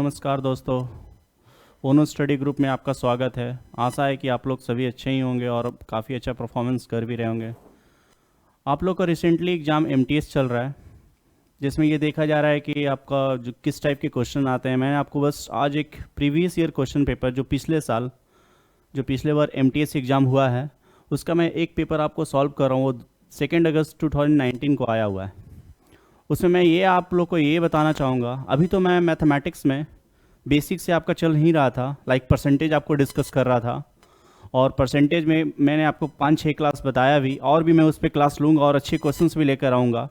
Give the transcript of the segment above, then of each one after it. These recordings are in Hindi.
नमस्कार दोस्तों। ओनो स्टडी ग्रुप में आपका स्वागत है। आशा है कि आप लोग सभी अच्छे ही होंगे और काफ़ी अच्छा परफॉर्मेंस कर भी रहे होंगे। आप लोग का रिसेंटली एग्ज़ाम एमटीएस चल रहा है, जिसमें ये देखा जा रहा है कि आपका जो किस टाइप के क्वेश्चन आते हैं। मैंने आपको बस आज एक प्रीवियस ईयर क्वेश्चन पेपर जो पिछले बार एमटीएस एग्ज़ाम हुआ है, उसका मैं एक पेपर आपको सॉल्व कर रहा हूँ। वो 2 अगस्त 2019 को आया हुआ है। उसमें मैं ये आप लोग को ये बताना चाहूँगा, अभी तो मैं मैथमेटिक्स में बेसिक से आपका चल ही रहा था, लाइक परसेंटेज आपको डिस्कस कर रहा था, और परसेंटेज में मैंने आपको 5-6 क्लास बताया भी, और भी मैं उस पर क्लास लूँगा और अच्छे क्वेश्चंस भी लेकर आऊँगा,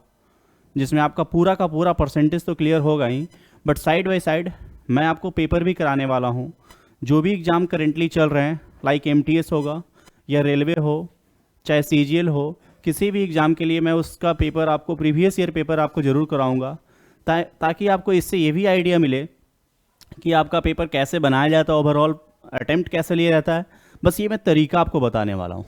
जिसमें आपका पूरा का पूरा परसेंटेज तो क्लियर होगा ही, बट साइड बाय साइड मैं आपको पेपर भी कराने वाला हूँ। जो भी एग्ज़ाम करेंटली चल रहे हैं, लाइक एमटीएस होगा या रेलवे हो, चाहे सीजीएल हो, किसी भी एग्ज़ाम के लिए मैं उसका पेपर आपको, प्रीवियस ईयर पेपर आपको ज़रूर कराऊंगा, ताकि आपको इससे ये भी आइडिया मिले कि आपका पेपर कैसे बनाया जाता है, ओवरऑल अटेम्प्ट कैसे लिया जाता है। बस ये मैं तरीका आपको बताने वाला हूँ,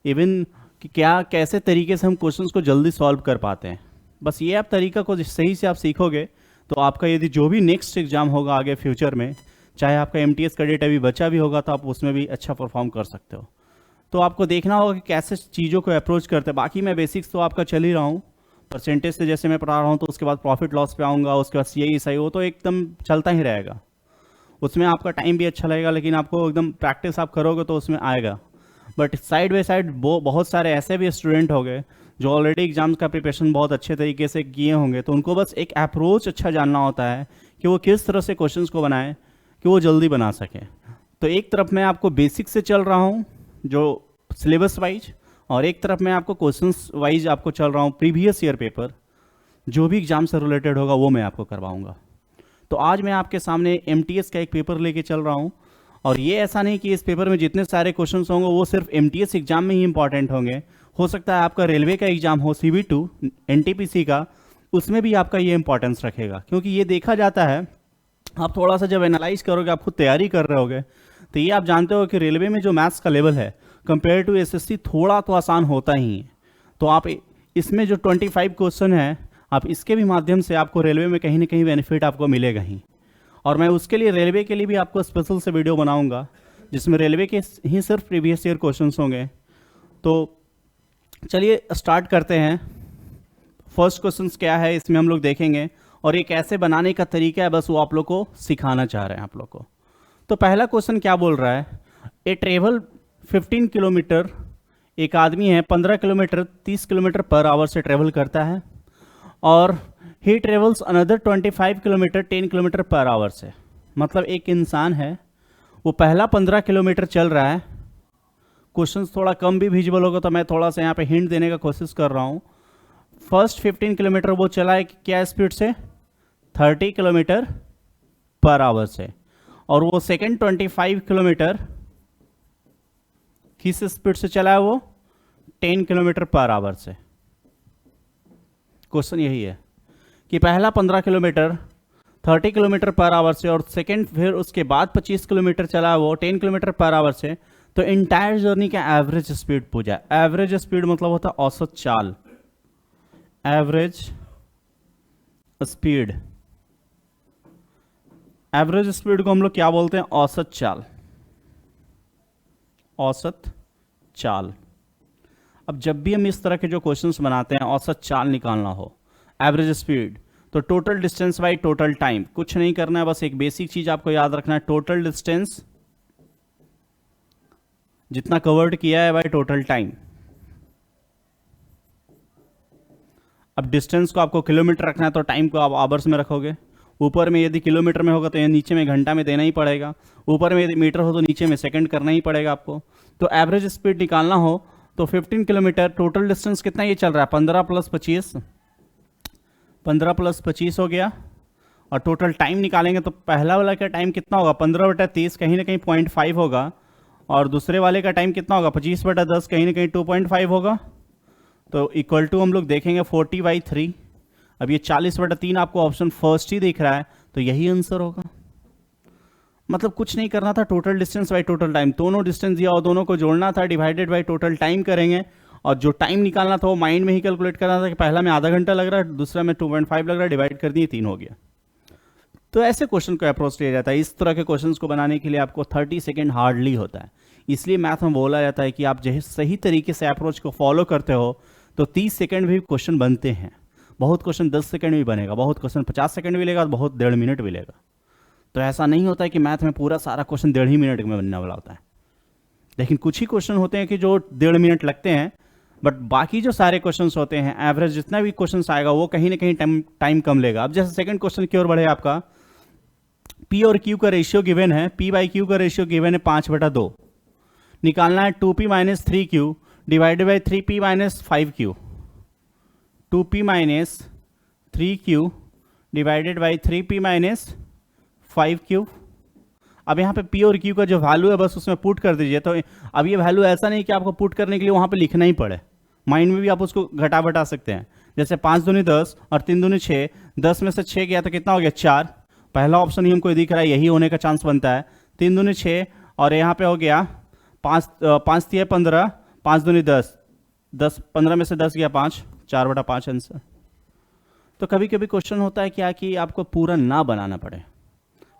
इवन कि क्या कैसे तरीके से हम क्वेश्चंस को जल्दी सॉल्व कर पाते हैं। बस ये आप तरीका को सही से आप सीखोगे तो आपका यदि जो भी नेक्स्ट एग्ज़ाम होगा आगे फ्यूचर में, चाहे आपका एमटीएस का डेट अभी बचा भी होगा, तो आप उसमें भी अच्छा परफॉर्म कर सकते हो। तो आपको देखना होगा कि कैसे चीज़ों को अप्रोच करते हैं। बाकी मैं बेसिक्स तो आपका चल ही रहा हूँ, परसेंटेज से जैसे मैं पढ़ा रहा हूँ, तो उसके बाद प्रॉफिट लॉस पे आऊँगा, उसके बाद सीआई ईसाई, वो तो एकदम चलता ही रहेगा। उसमें आपका टाइम भी अच्छा लगेगा, लेकिन आपको एकदम प्रैक्टिस आप करोगे तो उसमें आएगा। बट साइड बाई साइड बहुत सारे ऐसे भी स्टूडेंट हो गए जो ऑलरेडी एग्जाम्स का प्रिपरेशन बहुत अच्छे तरीके से किए होंगे, तो उनको बस एक अप्रोच अच्छा जानना होता है कि वो किस तरह से क्वेश्चंस को बनाएं कि वो जल्दी बना सकें। तो एक तरफ मैं आपको बेसिक से चल रहा हूँ जो सिलेबस वाइज, और एक तरफ मैं आपको क्वेश्चंस वाइज आपको चल रहा हूँ प्रीवियस ईयर पेपर, जो भी एग्जाम से रिलेटेड होगा वो मैं आपको करवाऊँगा। तो आज मैं आपके सामने एमटीएस का एक पेपर लेके चल रहा हूँ, और ये ऐसा नहीं कि इस पेपर में जितने सारे क्वेश्चंस होंगे वो सिर्फ एमटीएस एग्जाम में ही इंपॉर्टेंट होंगे। हो सकता है आपका रेलवे का एग्जाम हो, CV2 एनटीपीसी का, उसमें भी आपका ये इंपॉर्टेंस रखेगा। क्योंकि ये देखा जाता है, आप थोड़ा सा जब एनालाइज करोगे, आप खुद तैयारी कर रहे होगे, तो ये आप जानते हो कि रेलवे में जो मैथ्स का लेवल है कंपेयर टू एसएससी थोड़ा तो आसान होता ही है। तो आप इसमें जो 25 क्वेश्चन है, आप इसके भी माध्यम से आपको रेलवे में कहीं ना कहीं बेनिफिट आपको मिलेगा ही। और मैं उसके लिए रेलवे के लिए भी आपको स्पेशल से वीडियो बनाऊंगा, जिसमें रेलवे के ही सिर्फ प्रीवियस ईयर क्वेश्चंस होंगे। तो चलिए स्टार्ट करते हैं। फर्स्ट क्वेश्चंस क्या है इसमें हम लोग देखेंगे, और ये कैसे बनाने का तरीका है, बस वो आप लोग को सिखाना चाह रहे हैं आप लोग को। तो पहला क्वेश्चन क्या बोल रहा है, ए ट्रेवल 15 किलोमीटर, एक आदमी है 15 किलोमीटर 30 किलोमीटर पर आवर से ट्रेवल करता है, और ही travels another 25 kilometre 10 kilometre per hour से। मतलब एक इंसान है, वो पहला 15 किलोमीटर चल रहा है। क्वेश्चन थोड़ा कम भी विजिबल होगा तो मैं थोड़ा सा यहाँ पे हिंट देने का कोशिश कर रहा हूँ। फर्स्ट 15 किलोमीटर वो चला है क्या स्पीड से, 30 किलोमीटर पर आवर से, और वो सेकेंड 25 किलोमीटर किस स्पीड से चला है, वो 10 किलोमीटर पर आवर से। क्वेश्चन यही है कि पहला 15 किलोमीटर 30 किलोमीटर पर आवर से, और सेकेंड फिर उसके बाद 25 किलोमीटर चला है वो 10 किलोमीटर पर आवर से, तो इंटायर जर्नी का एवरेज स्पीड पूछा। एवरेज स्पीड मतलब होता है औसत चाल, एवरेज स्पीड। एवरेज स्पीड को हम लोग क्या बोलते हैं, औसत चाल, औसत चाल। अब जब भी हम इस तरह के जो क्वेश्चंस बनाते हैं, औसत चाल निकालना हो, एवरेज स्पीड, तो total distance by total time, कुछ नहीं करना है, बस एक बेसिक चीज आपको याद रखना है, टोटल डिस्टेंस जितना कवर्ड किया है बाई टोटल टाइम। अब डिस्टेंस को आपको किलोमीटर रखना है तो टाइम को आप आवर्स में रखोगे। ऊपर में यदि किलोमीटर में होगा तो ये नीचे में घंटा में देना ही पड़ेगा, ऊपर में यदि मीटर हो तो नीचे में सेकंड करना ही पड़ेगा आपको। तो एवरेज स्पीड निकालना हो तो 15 किलोमीटर, टोटल डिस्टेंस कितना ये चल रहा है, 15 + 25, 15 + 25 हो गया, और टोटल टाइम निकालेंगे तो पहला वाला का टाइम कितना होगा, 15/30 कहीं ना कहीं 0.5 होगा, और दूसरे वाले का टाइम कितना होगा, 25/10 कहीं ना कहीं 2.5 होगा। तो इक्वल टू हम लोग देखेंगे 40/3। अब ये 40/3 आपको ऑप्शन फर्स्ट ही दिख रहा है, तो यही आंसर होगा। मतलब कुछ नहीं करना था, total distance by total time, दोनों डिस्टेंस दिया और दोनों को जोड़ना था, डिवाइडेड बाई टोटल टाइम करेंगे, और जो टाइम निकालना था वो माइंड में ही कैलकुलेट करना था कि पहला में आधा घंटा लग रहा है, दूसरा में 2.5 लग रहा है, डिवाइड कर दिए 3 हो गया। तो ऐसे क्वेश्चन को अप्रोच किया जाता है। इस तरह के क्वेश्चंस को बनाने के लिए आपको 30 सेकेंड हार्डली होता है। इसलिए मैथ में बोला जाता है कि आप जो सही तरीके से अप्रोच को फॉलो करते हो तो 30 सेकेंड भी क्वेश्चन बनते हैं। बहुत क्वेश्चन 10 सेकेंड भी बनेगा, बहुत क्वेश्चन 50 सेकेंड भी लेगा, बहुत 1.5 मिनट भी लेगा। तो ऐसा नहीं होता है कि मैथ में पूरा सारा क्वेश्चन 1.5 मिनट में बनने वाला होता है। लेकिन कुछ ही क्वेश्चन होते हैं कि जो 1.5 मिनट लगते हैं, बट बाकी जो सारे क्वेश्चंस होते हैं, एवरेज जितना भी क्वेश्चंस आएगा वो कहीं ना कहीं टाइम कम लेगा। अब जैसे सेकंड क्वेश्चन की ओर बढ़े, आपका पी और क्यू का रेशियो गिवन है, पी बाई क्यू का रेशियो गिवन है 5/2। निकालना है 2p minus 3q divided by 3p minus 5q। 2p minus 3q divided by 3p minus 5q। अब यहाँ पे p और q का जो वैल्यू है बस उसमें पुट कर दीजिए। तो अब ये वैल्यू ऐसा नहीं कि आपको पुट करने के लिए वहाँ पे लिखना ही पड़े, माइंड में भी आप उसको घटा बटा सकते हैं। जैसे 5 दूनी 10 और 3 दूनी 6, 10 में से 6 गया तो कितना हो गया 4। पहला ऑप्शन ही हमको दिख रहा है, यही होने का चांस बनता है। 3 दूनी 6 और यहाँ पे हो गया 5 3 15, 5 दूनी 10, 15 में से 10 गया 5, 4/5 आंसर। तो कभी कभी क्वेश्चन होता है क्या कि आपको पूरा ना बनाना पड़े।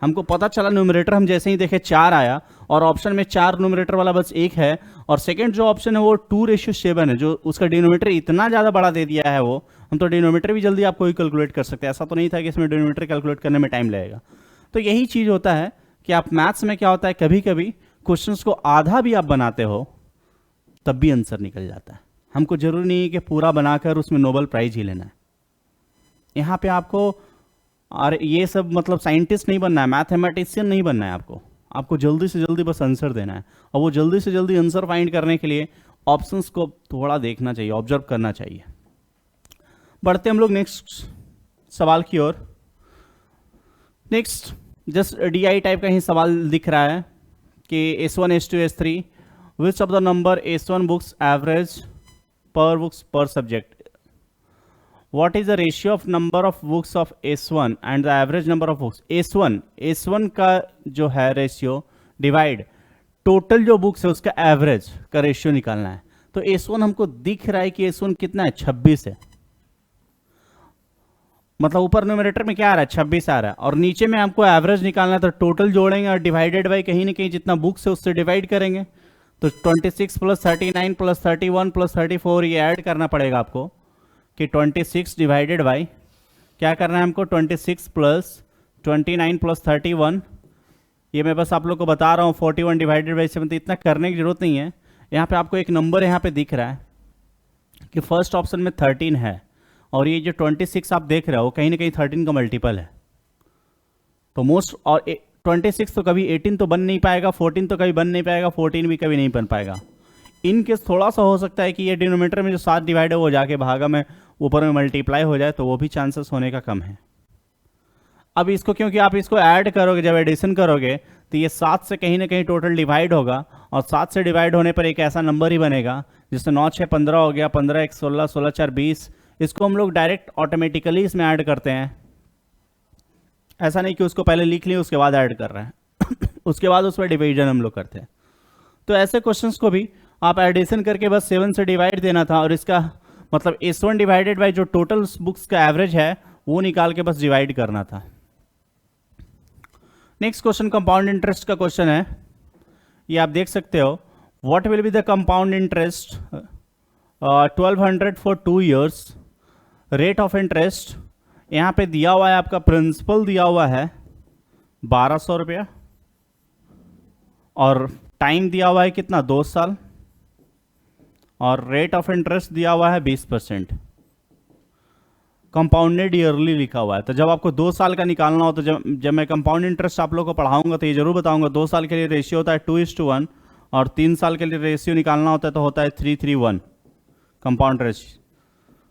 हमको पता चला न्यूमरेटर हम जैसे ही देखे 4 आया और ऑप्शन में 4 न्यूमरेटर वाला बस 1 है, और सेकंड जो ऑप्शन है वो 2:7 है, जो उसका डिनोमिनेटर इतना ज़्यादा बड़ा दे दिया है वो। हम तो डिनोमिनेटर भी जल्दी आपको ही कैलकुलेट कर सकते हैं, ऐसा तो नहीं था कि इसमें डिनोमिनेटर कैलकुलेट करने में टाइम लगेगा। तो यही चीज़ होता है कि आप मैथ्स में क्या होता है, कभी कभी क्वेश्चंस को आधा भी आप बनाते हो तब भी आंसर निकल जाता है। हमको जरूरी नहीं है कि पूरा बनाकर उसमें नोबेल प्राइज ही लेना है। यहाँ पे आपको और ये सब मतलब साइंटिस्ट नहीं बनना है, मैथमेटिशियन नहीं बनना है। आपको जल्दी से जल्दी बस आंसर देना है, और वो जल्दी से जल्दी आंसर फाइंड करने के लिए ऑप्शंस को थोड़ा देखना चाहिए, ऑब्जर्व करना चाहिए। बढ़ते हम लोग नेक्स्ट सवाल की ओर। नेक्स्ट जस्ट DI टाइप का ही सवाल दिख रहा है कि S1 S2 S3 which of the number S1 books average पर बुक्स पर subject. What is the ratio of number of books of S1 and the average number of books? S1 का जो है रेशियो डिवाइड टोटल जो बुक्स है उसका एवरेज का रेशियो निकालना है। तो S1 हमको दिख रहा है कि S1 कितना है, 26 है। मतलब ऊपर न्यूमरेटर में क्या आ रहा है, 26 आ रहा है, और नीचे में हमको एवरेज निकालना है। तो टोटल जोड़ेंगे और डिवाइडेड बाई कहीं ना कहीं जितना बुक्स है उससे डिवाइड करेंगे। तो 26 + 39 + 31 + 34 ये ऐड करना पड़ेगा आपको कि 26 डिवाइडेड बाई क्या करना है हमको, 26 + 29 + 31। ये मैं बस आप लोग को बता रहा हूँ, 41 डिवाइडेड बाई 7। इतना करने की जरूरत नहीं है। यहाँ पे आपको एक नंबर यहाँ पे दिख रहा है कि फर्स्ट ऑप्शन में 13 है, और ये जो 26 आप देख रहे हो कहीं ना कहीं 13 का मल्टीपल है। तो मोस्ट और 26 तो कभी 18 तो बन नहीं पाएगा, 14 तो कभी बन नहीं पाएगा, 14 भी कभी नहीं बन पाएगा। इन केस थोड़ा सा हो सकता है कि ये डिनोमिनेटर में जो 7 डिवाइड है वो जाके भागा में ऊपर में मल्टीप्लाई हो जाए, तो वो भी चांसेस होने का कम है। अब इसको क्योंकि आप इसको ऐड करोगे, जब एडिशन करोगे तो ये 7 से कहीं ना कहीं टोटल डिवाइड होगा, और 7 से डिवाइड होने पर एक ऐसा नंबर ही बनेगा जिससे 9 6 15 हो गया, 15 1 16, 16 4 20। इसको हम लोग डायरेक्ट ऑटोमेटिकली इसमें ऐड करते हैं, ऐसा नहीं कि उसको पहले लिख लिया उसके बाद ऐड कर रहे हैं उसके बाद उसमें डिवीजन हम लोग करते हैं। तो ऐसे क्वेश्चंस को भी आप एडिशन करके बस 7 से डिवाइड देना था, और इसका मतलब S1 डिवाइडेड बाई जो टोटल बुक्स का एवरेज है वो निकाल के बस डिवाइड करना था। नेक्स्ट क्वेश्चन कंपाउंड इंटरेस्ट का क्वेश्चन है, ये आप देख सकते हो। What will be the compound interest 1200 for 2 years। Rate of interest यहाँ पे दिया हुआ है, आपका प्रिंसिपल दिया हुआ है 1200 रुपया, और टाइम दिया हुआ है कितना, 2 साल, और रेट ऑफ इंटरेस्ट दिया हुआ है 20%। कंपाउंडेड ईयरली लिखा हुआ है। तो जब आपको 2 साल का निकालना हो, तो जब मैं कंपाउंड इंटरेस्ट आप लोगों को पढ़ाऊंगा तो ये जरूर बताऊंगा। 2 साल के लिए रेशियो होता है 2:1, और 3 साल के लिए रेशियो निकालना होता है तो होता है 3:1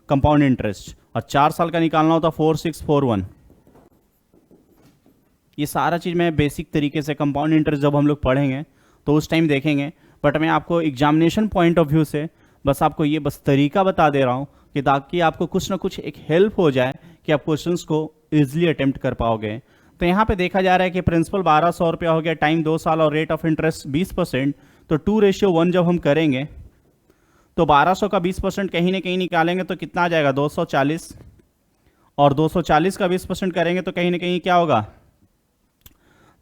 कंपाउंड इंटरेस्ट, और 4 साल का निकालना होता है 4:6:4:1। ये सारा चीज़ मैं बेसिक तरीके से कंपाउंड इंटरेस्ट जब हम लोग पढ़ेंगे तो उस टाइम देखेंगे, बट मैं आपको एग्जामिनेशन पॉइंट ऑफ व्यू से बस आपको ये बस तरीका बता दे रहा हूँ कि ताकि आपको कुछ ना कुछ एक हेल्प हो जाए कि आप क्वेश्चंस को इजीली अटेम्प्ट कर पाओगे। तो यहाँ पे देखा जा रहा है कि प्रिंसिपल 1200 रुपया हो गया, टाइम 2 साल, और रेट ऑफ इंटरेस्ट 20%। तो 2:1 जब हम करेंगे तो 1200 का 20% कहीं ना कहीं निकालेंगे तो कितना आ जाएगा, 240, और 240 का 20% करेंगे तो कहीं ना कहीं क्या होगा,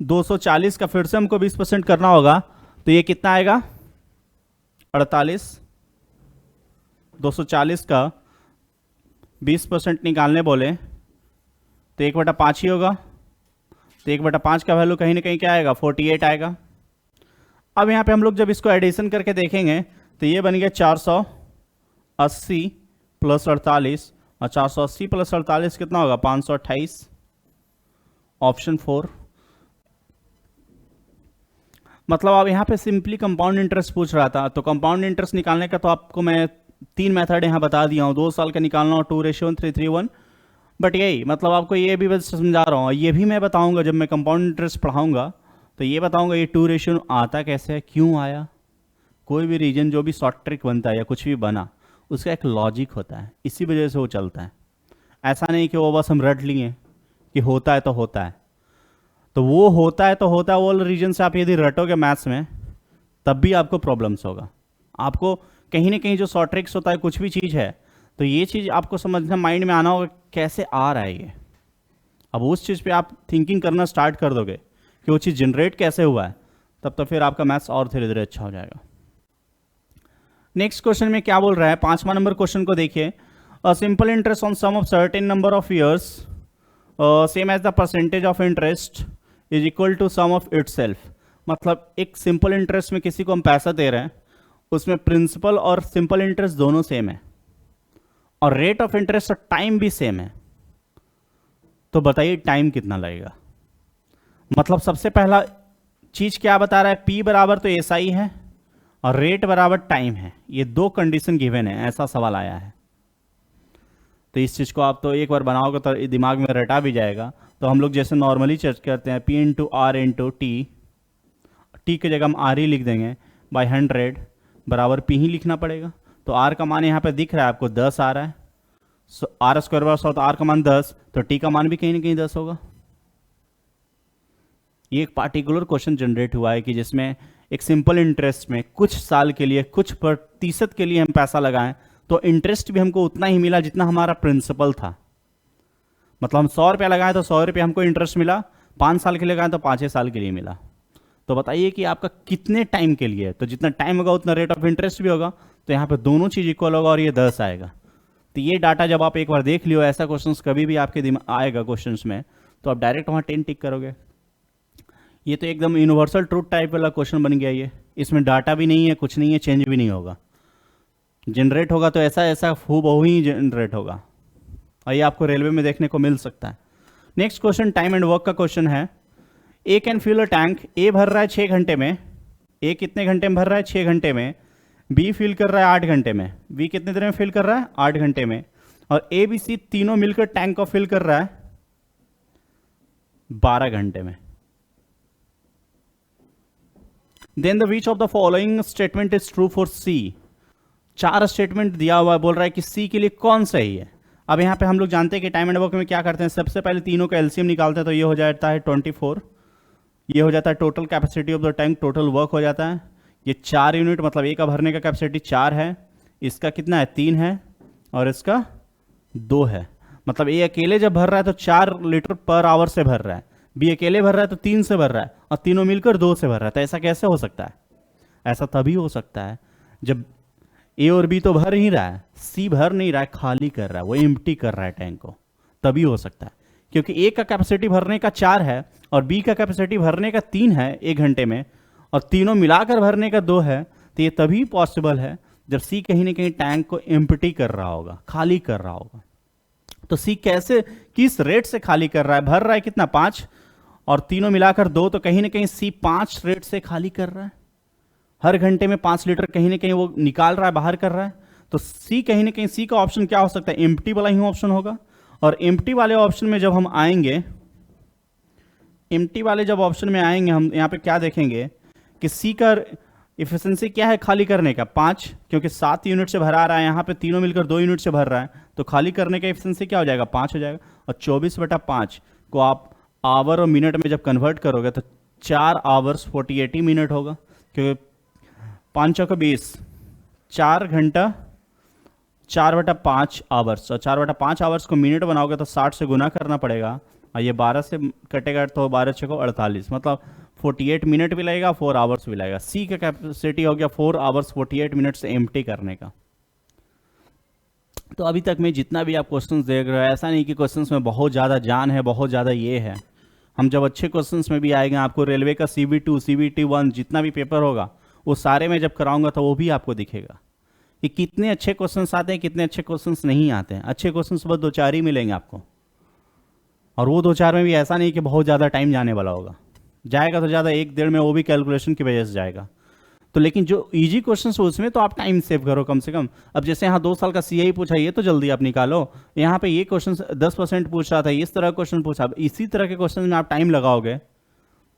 240 का फिर से हमको 20% करना होगा, तो ये कितना आएगा 48। 240 का 20% निकालने बोले तो 1/5 ही होगा, तो 1/5 का वैल्यू कहीं ना कहीं क्या आएगा 48 आएगा। अब यहाँ पे हम लोग जब इसको एडिशन करके देखेंगे तो ये बन गया 480 प्लस 48, और 480 प्लस 48 कितना होगा 528, ऑप्शन 4। मतलब अब यहाँ पे सिंपली कंपाउंड इंटरेस्ट पूछ रहा था, तो कंपाउंड इंटरेस्ट निकालने का तो आपको मैं 3 मेथड यहाँ बता दिया हूँ, 2 साल का निकालना और 2:1 3:1। बट यही मतलब आपको ये भी बस समझा रहा हूँ, ये भी मैं बताऊँगा जब मैं कंपाउंड इंटरेस्ट पढ़ाऊँगा, तो ये बताऊँगा ये 2:1 आता कैसे है, क्यों आया। कोई भी रीजन जो भी शॉर्ट ट्रिक बनता है या कुछ भी बना, उसका एक लॉजिक होता है, इसी वजह से वो चलता है। ऐसा नहीं कि वो बस हम रट लिए कि होता है तो होता है, तो वो होता है तो होता है वो रीजन से आप यदि रटोगे मैथ्स में तब भी आपको प्रॉब्लम्स होगा। आपको कहीं ना कहीं जो शॉर्ट ट्रिक्स होता है कुछ भी चीज़ है, तो ये चीज़ आपको समझना, माइंड में आना होगा कैसे आ रहा है ये। अब उस चीज़ पे आप थिंकिंग करना स्टार्ट कर दोगे कि वो चीज़ जनरेट कैसे हुआ है, तब तो फिर आपका मैथ्स और धीरे धीरे अच्छा हो जाएगा। नेक्स्ट क्वेश्चन में क्या बोल रहा है, 5वां नंबर क्वेश्चन को देखिए। A simple interest on sum of certain number of years same as the percentage of interest is equal to sum of itself. मतलब एक सिंपल इंटरेस्ट में किसी को हम पैसा दे रहे हैं, उसमें प्रिंसिपल और सिंपल इंटरेस्ट दोनों सेम है, और रेट ऑफ इंटरेस्ट और टाइम भी सेम है। तो बताइए टाइम कितना लगेगा। मतलब सबसे पहला चीज क्या बता रहा है, P बराबर तो SI है और रेट बराबर टाइम है, ये 2 कंडीशन गिवन है, ऐसा सवाल आया है। तो इस चीज को आप तो एक बार बनाओगे तो दिमाग में रटा भी जाएगा। तो हम लोग जैसे नॉर्मली चर्च करते हैं P into R into T की जगह हम R ही लिख देंगे, बाई 100 बराबर P ही लिखना पड़ेगा। तो R का मान यहाँ पे दिख रहा है आपको 10 आ रहा है, R स्क्वायर बराबर 100, तो R का मान 10, तो T का मान भी कहीं ना कहीं 10 होगा। ये एक पार्टिकुलर क्वेश्चन जनरेट हुआ है कि जिसमें एक सिंपल इंटरेस्ट में कुछ साल के लिए कुछ प्रतिशत के लिए हम पैसा लगाएं, तो इंटरेस्ट भी हमको उतना ही मिला जितना हमारा प्रिंसिपल था। मतलब हम 100 रुपया लगाएं तो 100 रुपया हमको इंटरेस्ट मिला, 5 साल के लिए लगाएं तो 5 साल के लिए मिला। तो बताइए कि आपका कितने टाइम के लिए है, तो जितना टाइम होगा उतना रेट ऑफ इंटरेस्ट भी होगा, तो यहाँ पे दोनों चीज इक्वल होगा और ये 10 आएगा। तो ये डाटा जब आप एक बार देख लियो, ऐसा क्वेश्चन कभी भी आपके दिमाग आएगा क्वेश्चन में, तो आप डायरेक्ट वहाँ 10 टिक करोगे। ये तो एकदम यूनिवर्सल ट्रूथ टाइप वाला क्वेश्चन बन गया ये, इसमें डाटा भी नहीं है, कुछ नहीं है, चेंज भी नहीं होगा। जनरेट होगा तो ऐसा ऐसा हूबहू ही जनरेट होगा, और ये आपको रेलवे में देखने को मिल सकता है। Next question time and work का क्वेश्चन है। ए कैन फिल अ टैंक, ए भर रहा है 6 घंटे में, ए कितने घंटे में भर रहा है 6 घंटे में, बी फिल कर रहा है 8 घंटे में, बी कितने देर में फिल कर रहा है 8 घंटे में, और ए बी सी तीनों मिलकर टैंक को फिल कर रहा है 12 घंटे में। Then the which of the following statement is true for C. 4 statement दिया हुआ है, बोल रहा है कि सी के लिए कौन सही है। अब यहाँ पे हम लोग जानते हैं कि टाइम एंड वर्क में क्या करते हैं, सबसे पहले तीनों का एलसीएम निकालते हैं, तो ये हो जाता है 24, ये हो जाता है total capacity of the tank, total work हो जाता है ये 4 यूनिट, मतलब ए का भरने का कैपेसिटी 4 है, इसका कितना है 3 है, और इसका 2 है। मतलब ए अकेले जब भर रहा है तो 4 लीटर पर आवर से भर रहा है, बी अकेले भर रहा है तो 3 से भर रहा है, और तीनों मिलकर 2 से भर रहा है। तो ऐसा कैसे हो सकता है, ऐसा तभी हो सकता है जब ए और बी तो भर ही रहा है, सी भर नहीं रहा है, खाली कर रहा है, वो एम्प्टी कर रहा है टैंक को, तभी हो सकता है। क्योंकि ए का कैपेसिटी भरने का 4 है और बी का कैपेसिटी भरने का 3 है 1 घंटे में, और तीनों मिलाकर भरने का 2 है, तो ये तभी पॉसिबल है जब सी कहीं ना कहीं टैंक को एम्प्टी कर रहा होगा, खाली कर रहा होगा। तो सी कैसे, किस रेट से खाली कर रहा है, भर रहा है कितना 5 और तीनों मिलाकर 2, तो कहीं ना कहीं सी 5 रेट से खाली कर रहा है, हर घंटे में 5 लीटर कहीं ना कहीं वो निकाल रहा है, बाहर कर रहा है। तो सी कहीं ना कहीं, सी का ऑप्शन क्या हो सकता है, एम्प्टी वाला ही ऑप्शन होगा। और एम्प्टी वाले ऑप्शन में जब हम आएंगे, एम्प्टी वाले जब ऑप्शन में आएंगे, हम यहाँ पे क्या देखेंगे कि सी का इफिशिएंसी क्या है खाली करने का 5, क्योंकि 7 यूनिट से भरा रहा है, यहाँ पे तीनों मिलकर 2 यूनिट से भर रहा है, तो खाली करने का इफिशिएंसी क्या हो जाएगा 5 हो जाएगा। और 24/5 को आप आवर और मिनट में जब कन्वर्ट करोगे तो 4 आवर्स 40 मिनट होगा, क्योंकि 5 चौके 20, 4 घंटा 4/5 आवर्स, और 4/5 आवर्स को मिनट बनाओगे तो 60 से गुना करना पड़ेगा, और ये 12 से कटेगा तो 12 छको 48, मतलब 48 मिनट भी लगेगा, 4 आवर्स भी लगेगा। सी का कैपेसिटी हो गया 4 आवर्स 48 मिनट से एम्प्टी करने का। तो अभी तक मैं जितना भी आप क्वेश्चंस देख रहे हो, ऐसा नहीं कि क्वेश्चंस में बहुत ज़्यादा जान है, बहुत ज़्यादा ये है। हम जब अच्छे क्वेश्चंस में भी आएंगे, आपको रेलवे का CB2 CBT1 जितना भी पेपर होगा वो सारे में जब कराऊंगा तो वो भी आपको दिखेगा कि कितने अच्छे क्वेश्चंस आते हैं, कितने अच्छे क्वेश्चंस नहीं आते हैं। अच्छे क्वेश्चंस बस 2-4 ही मिलेंगे आपको, और वो 2-4 में भी ऐसा नहीं कि बहुत ज़्यादा टाइम जाने वाला होगा, जाएगा तो ज़्यादा 1-1.5 में, वो भी कैलकुलेशन की वजह से जाएगा। तो लेकिन जो इजी क्वेश्चन है उसमें तो आप टाइम सेव करो कम से कम। अब जैसे यहाँ 2 साल का CI पूछा, ये तो जल्दी आप निकालो। यहाँ पे ये क्वेश्चन 10% पूछ रहा था, इस तरह क्वेश्चन पूछा। अब इसी तरह के क्वेश्चन में आप टाइम लगाओगे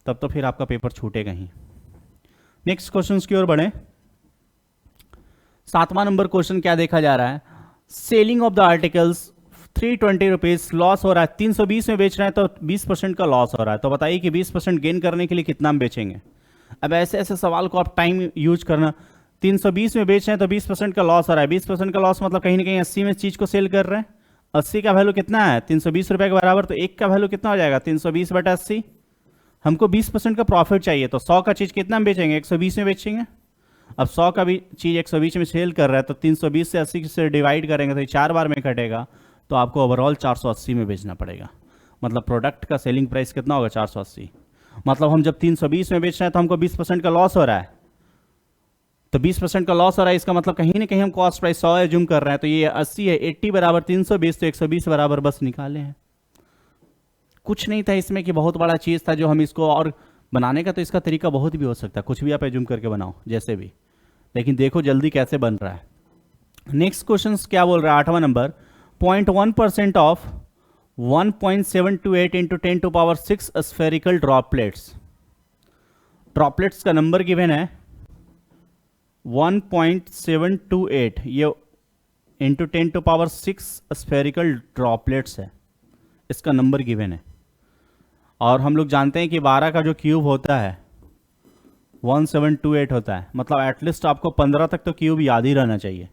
तब तो फिर आपका पेपर छूटेगा ही। नेक्स्ट क्वेश्चन की ओर बढ़े। 7वां नंबर क्वेश्चन क्या देखा जा रहा है, selling of the articles 320 rupees, loss हो रहा है। 320 में बेच रहे हैं तो 20% का लॉस हो रहा है। तो बताइए कि 20% गेन करने के लिए कितना में बेचेंगे। अब ऐसे ऐसे सवाल को आप टाइम यूज करना। 320 में बेच रहे हैं तो 20% का लॉस हो रहा है। 20% का लॉस मतलब कहीं ना कहीं 80 में चीज को सेल कर रहे हैं। 80 का वैल्यू कितना है, 320 रुपए के बराबर, तो एक का वैल्यू कितना हो जाएगा, 320/80। हमको 20% का प्रॉफिट चाहिए, तो 100 का चीज कितना में बेचेंगे, 120 में बेचेंगे। अब 100 का भी चीज 120 में सेल कर रहा है तो 320 से 80 से डिवाइड करेंगे तो 4 बार में कटेगा, तो आपको ओवरऑल 480 में बेचना पड़ेगा। मतलब प्रोडक्ट का सेलिंग प्राइस कितना होगा, 480। मतलब हम जब 320 में बेच रहे हैं तो हमको 20% का लॉस हो रहा है। तो 20% का लॉस हो रहा है, इसका मतलब कहीं ना कहीं हम कॉस्ट प्राइस 100 एज्यूम कर रहे हैं। तो ये 80 है, 80 बराबर 320, तो 120 बराबर बस निकाले हैं। कुछ नहीं था इसमें कि बहुत बड़ा चीज़ था जो हम इसको और बनाने का, तो इसका तरीका बहुत भी हो सकता है, कुछ भी आप एज्यूम करके बनाओ जैसे भी, लेकिन देखो जल्दी कैसे बन रहा है। नेक्स्ट क्वेश्चन क्या बोल रहा है, 8वां number, 0.1% of 1.728 into 10⁶ spherical droplets. Droplets का नंबर गिवन है 1.728, ये इंटू 10⁶ स्फेरिकल ड्रॉपलेट्स है, इसका नंबर गिवन है। और हम लोग जानते हैं कि 12 का जो क्यूब होता है 1728 होता है। मतलब एटलीस्ट आपको 15 तक तो क्यूब याद ही रहना चाहिए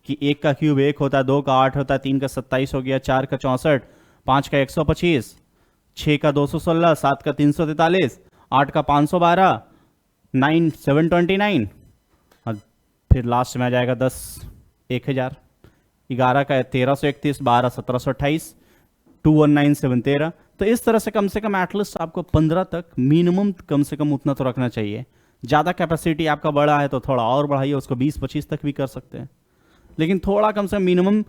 कि 1 का क्यूब 1 होता है, 2 का 8 होता है, 3 का 27 हो गया, 4 का 64, 5 का 125, 6 का 216, 7 का 343, 8 का 512, 9 729, और फिर लास्ट में आ जाएगा 10 1000, 11 का 1331, 12 1728, 219713। तो इस तरह से कम एटलीस्ट आपको 15 तक मिनिमम कम से कम उतना तो रखना चाहिए। ज़्यादा कैपेसिटी आपका बड़ा है तो थोड़ा और बढ़ाइए, उसको 20-25 तक भी कर सकते हैं, लेकिन थोड़ा कम से मिनिमम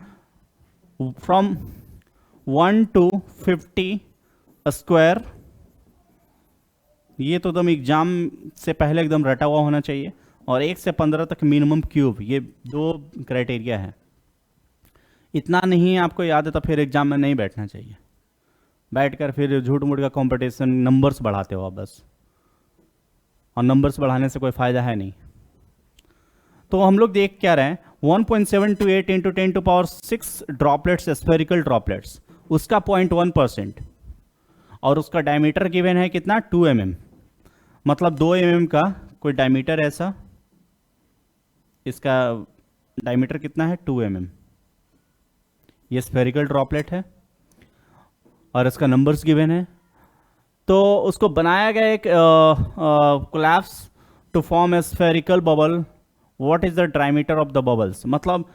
फ्रॉम 1 to 50 स्क्वायर, ये तो एकदम एग्जाम से पहले एकदम रटा हुआ होना चाहिए, और 1 से 15 तक मिनिमम क्यूब, ये 2 क्राइटेरिया है। इतना नहीं आपको याद है तो फिर एग्जाम में नहीं बैठना चाहिए, बैठकर फिर झूठ मूठ का कंपटीशन, नंबर्स बढ़ाते हो आप बस, और नंबर्स बढ़ाने से कोई फ़ायदा है नहीं। तो हम लोग देख क्या रहे हैं, 1.728 इंटू 10⁶ ड्रॉपलेट्स, स्फेरिकल ड्रॉपलेट्स, उसका 0.1%, और उसका डायमीटर गिवन है कितना, 2 mm। मतलब 2 mm का कोई डायमीटर ऐसा, इसका डायमीटर कितना है, 2 mm। ये स्फेरिकल ड्रॉपलेट है और इसका नंबर्स गिवन है। तो उसको बनाया गया एक collapse to form a spherical bubble, what is the diameter of the bubbles. मतलब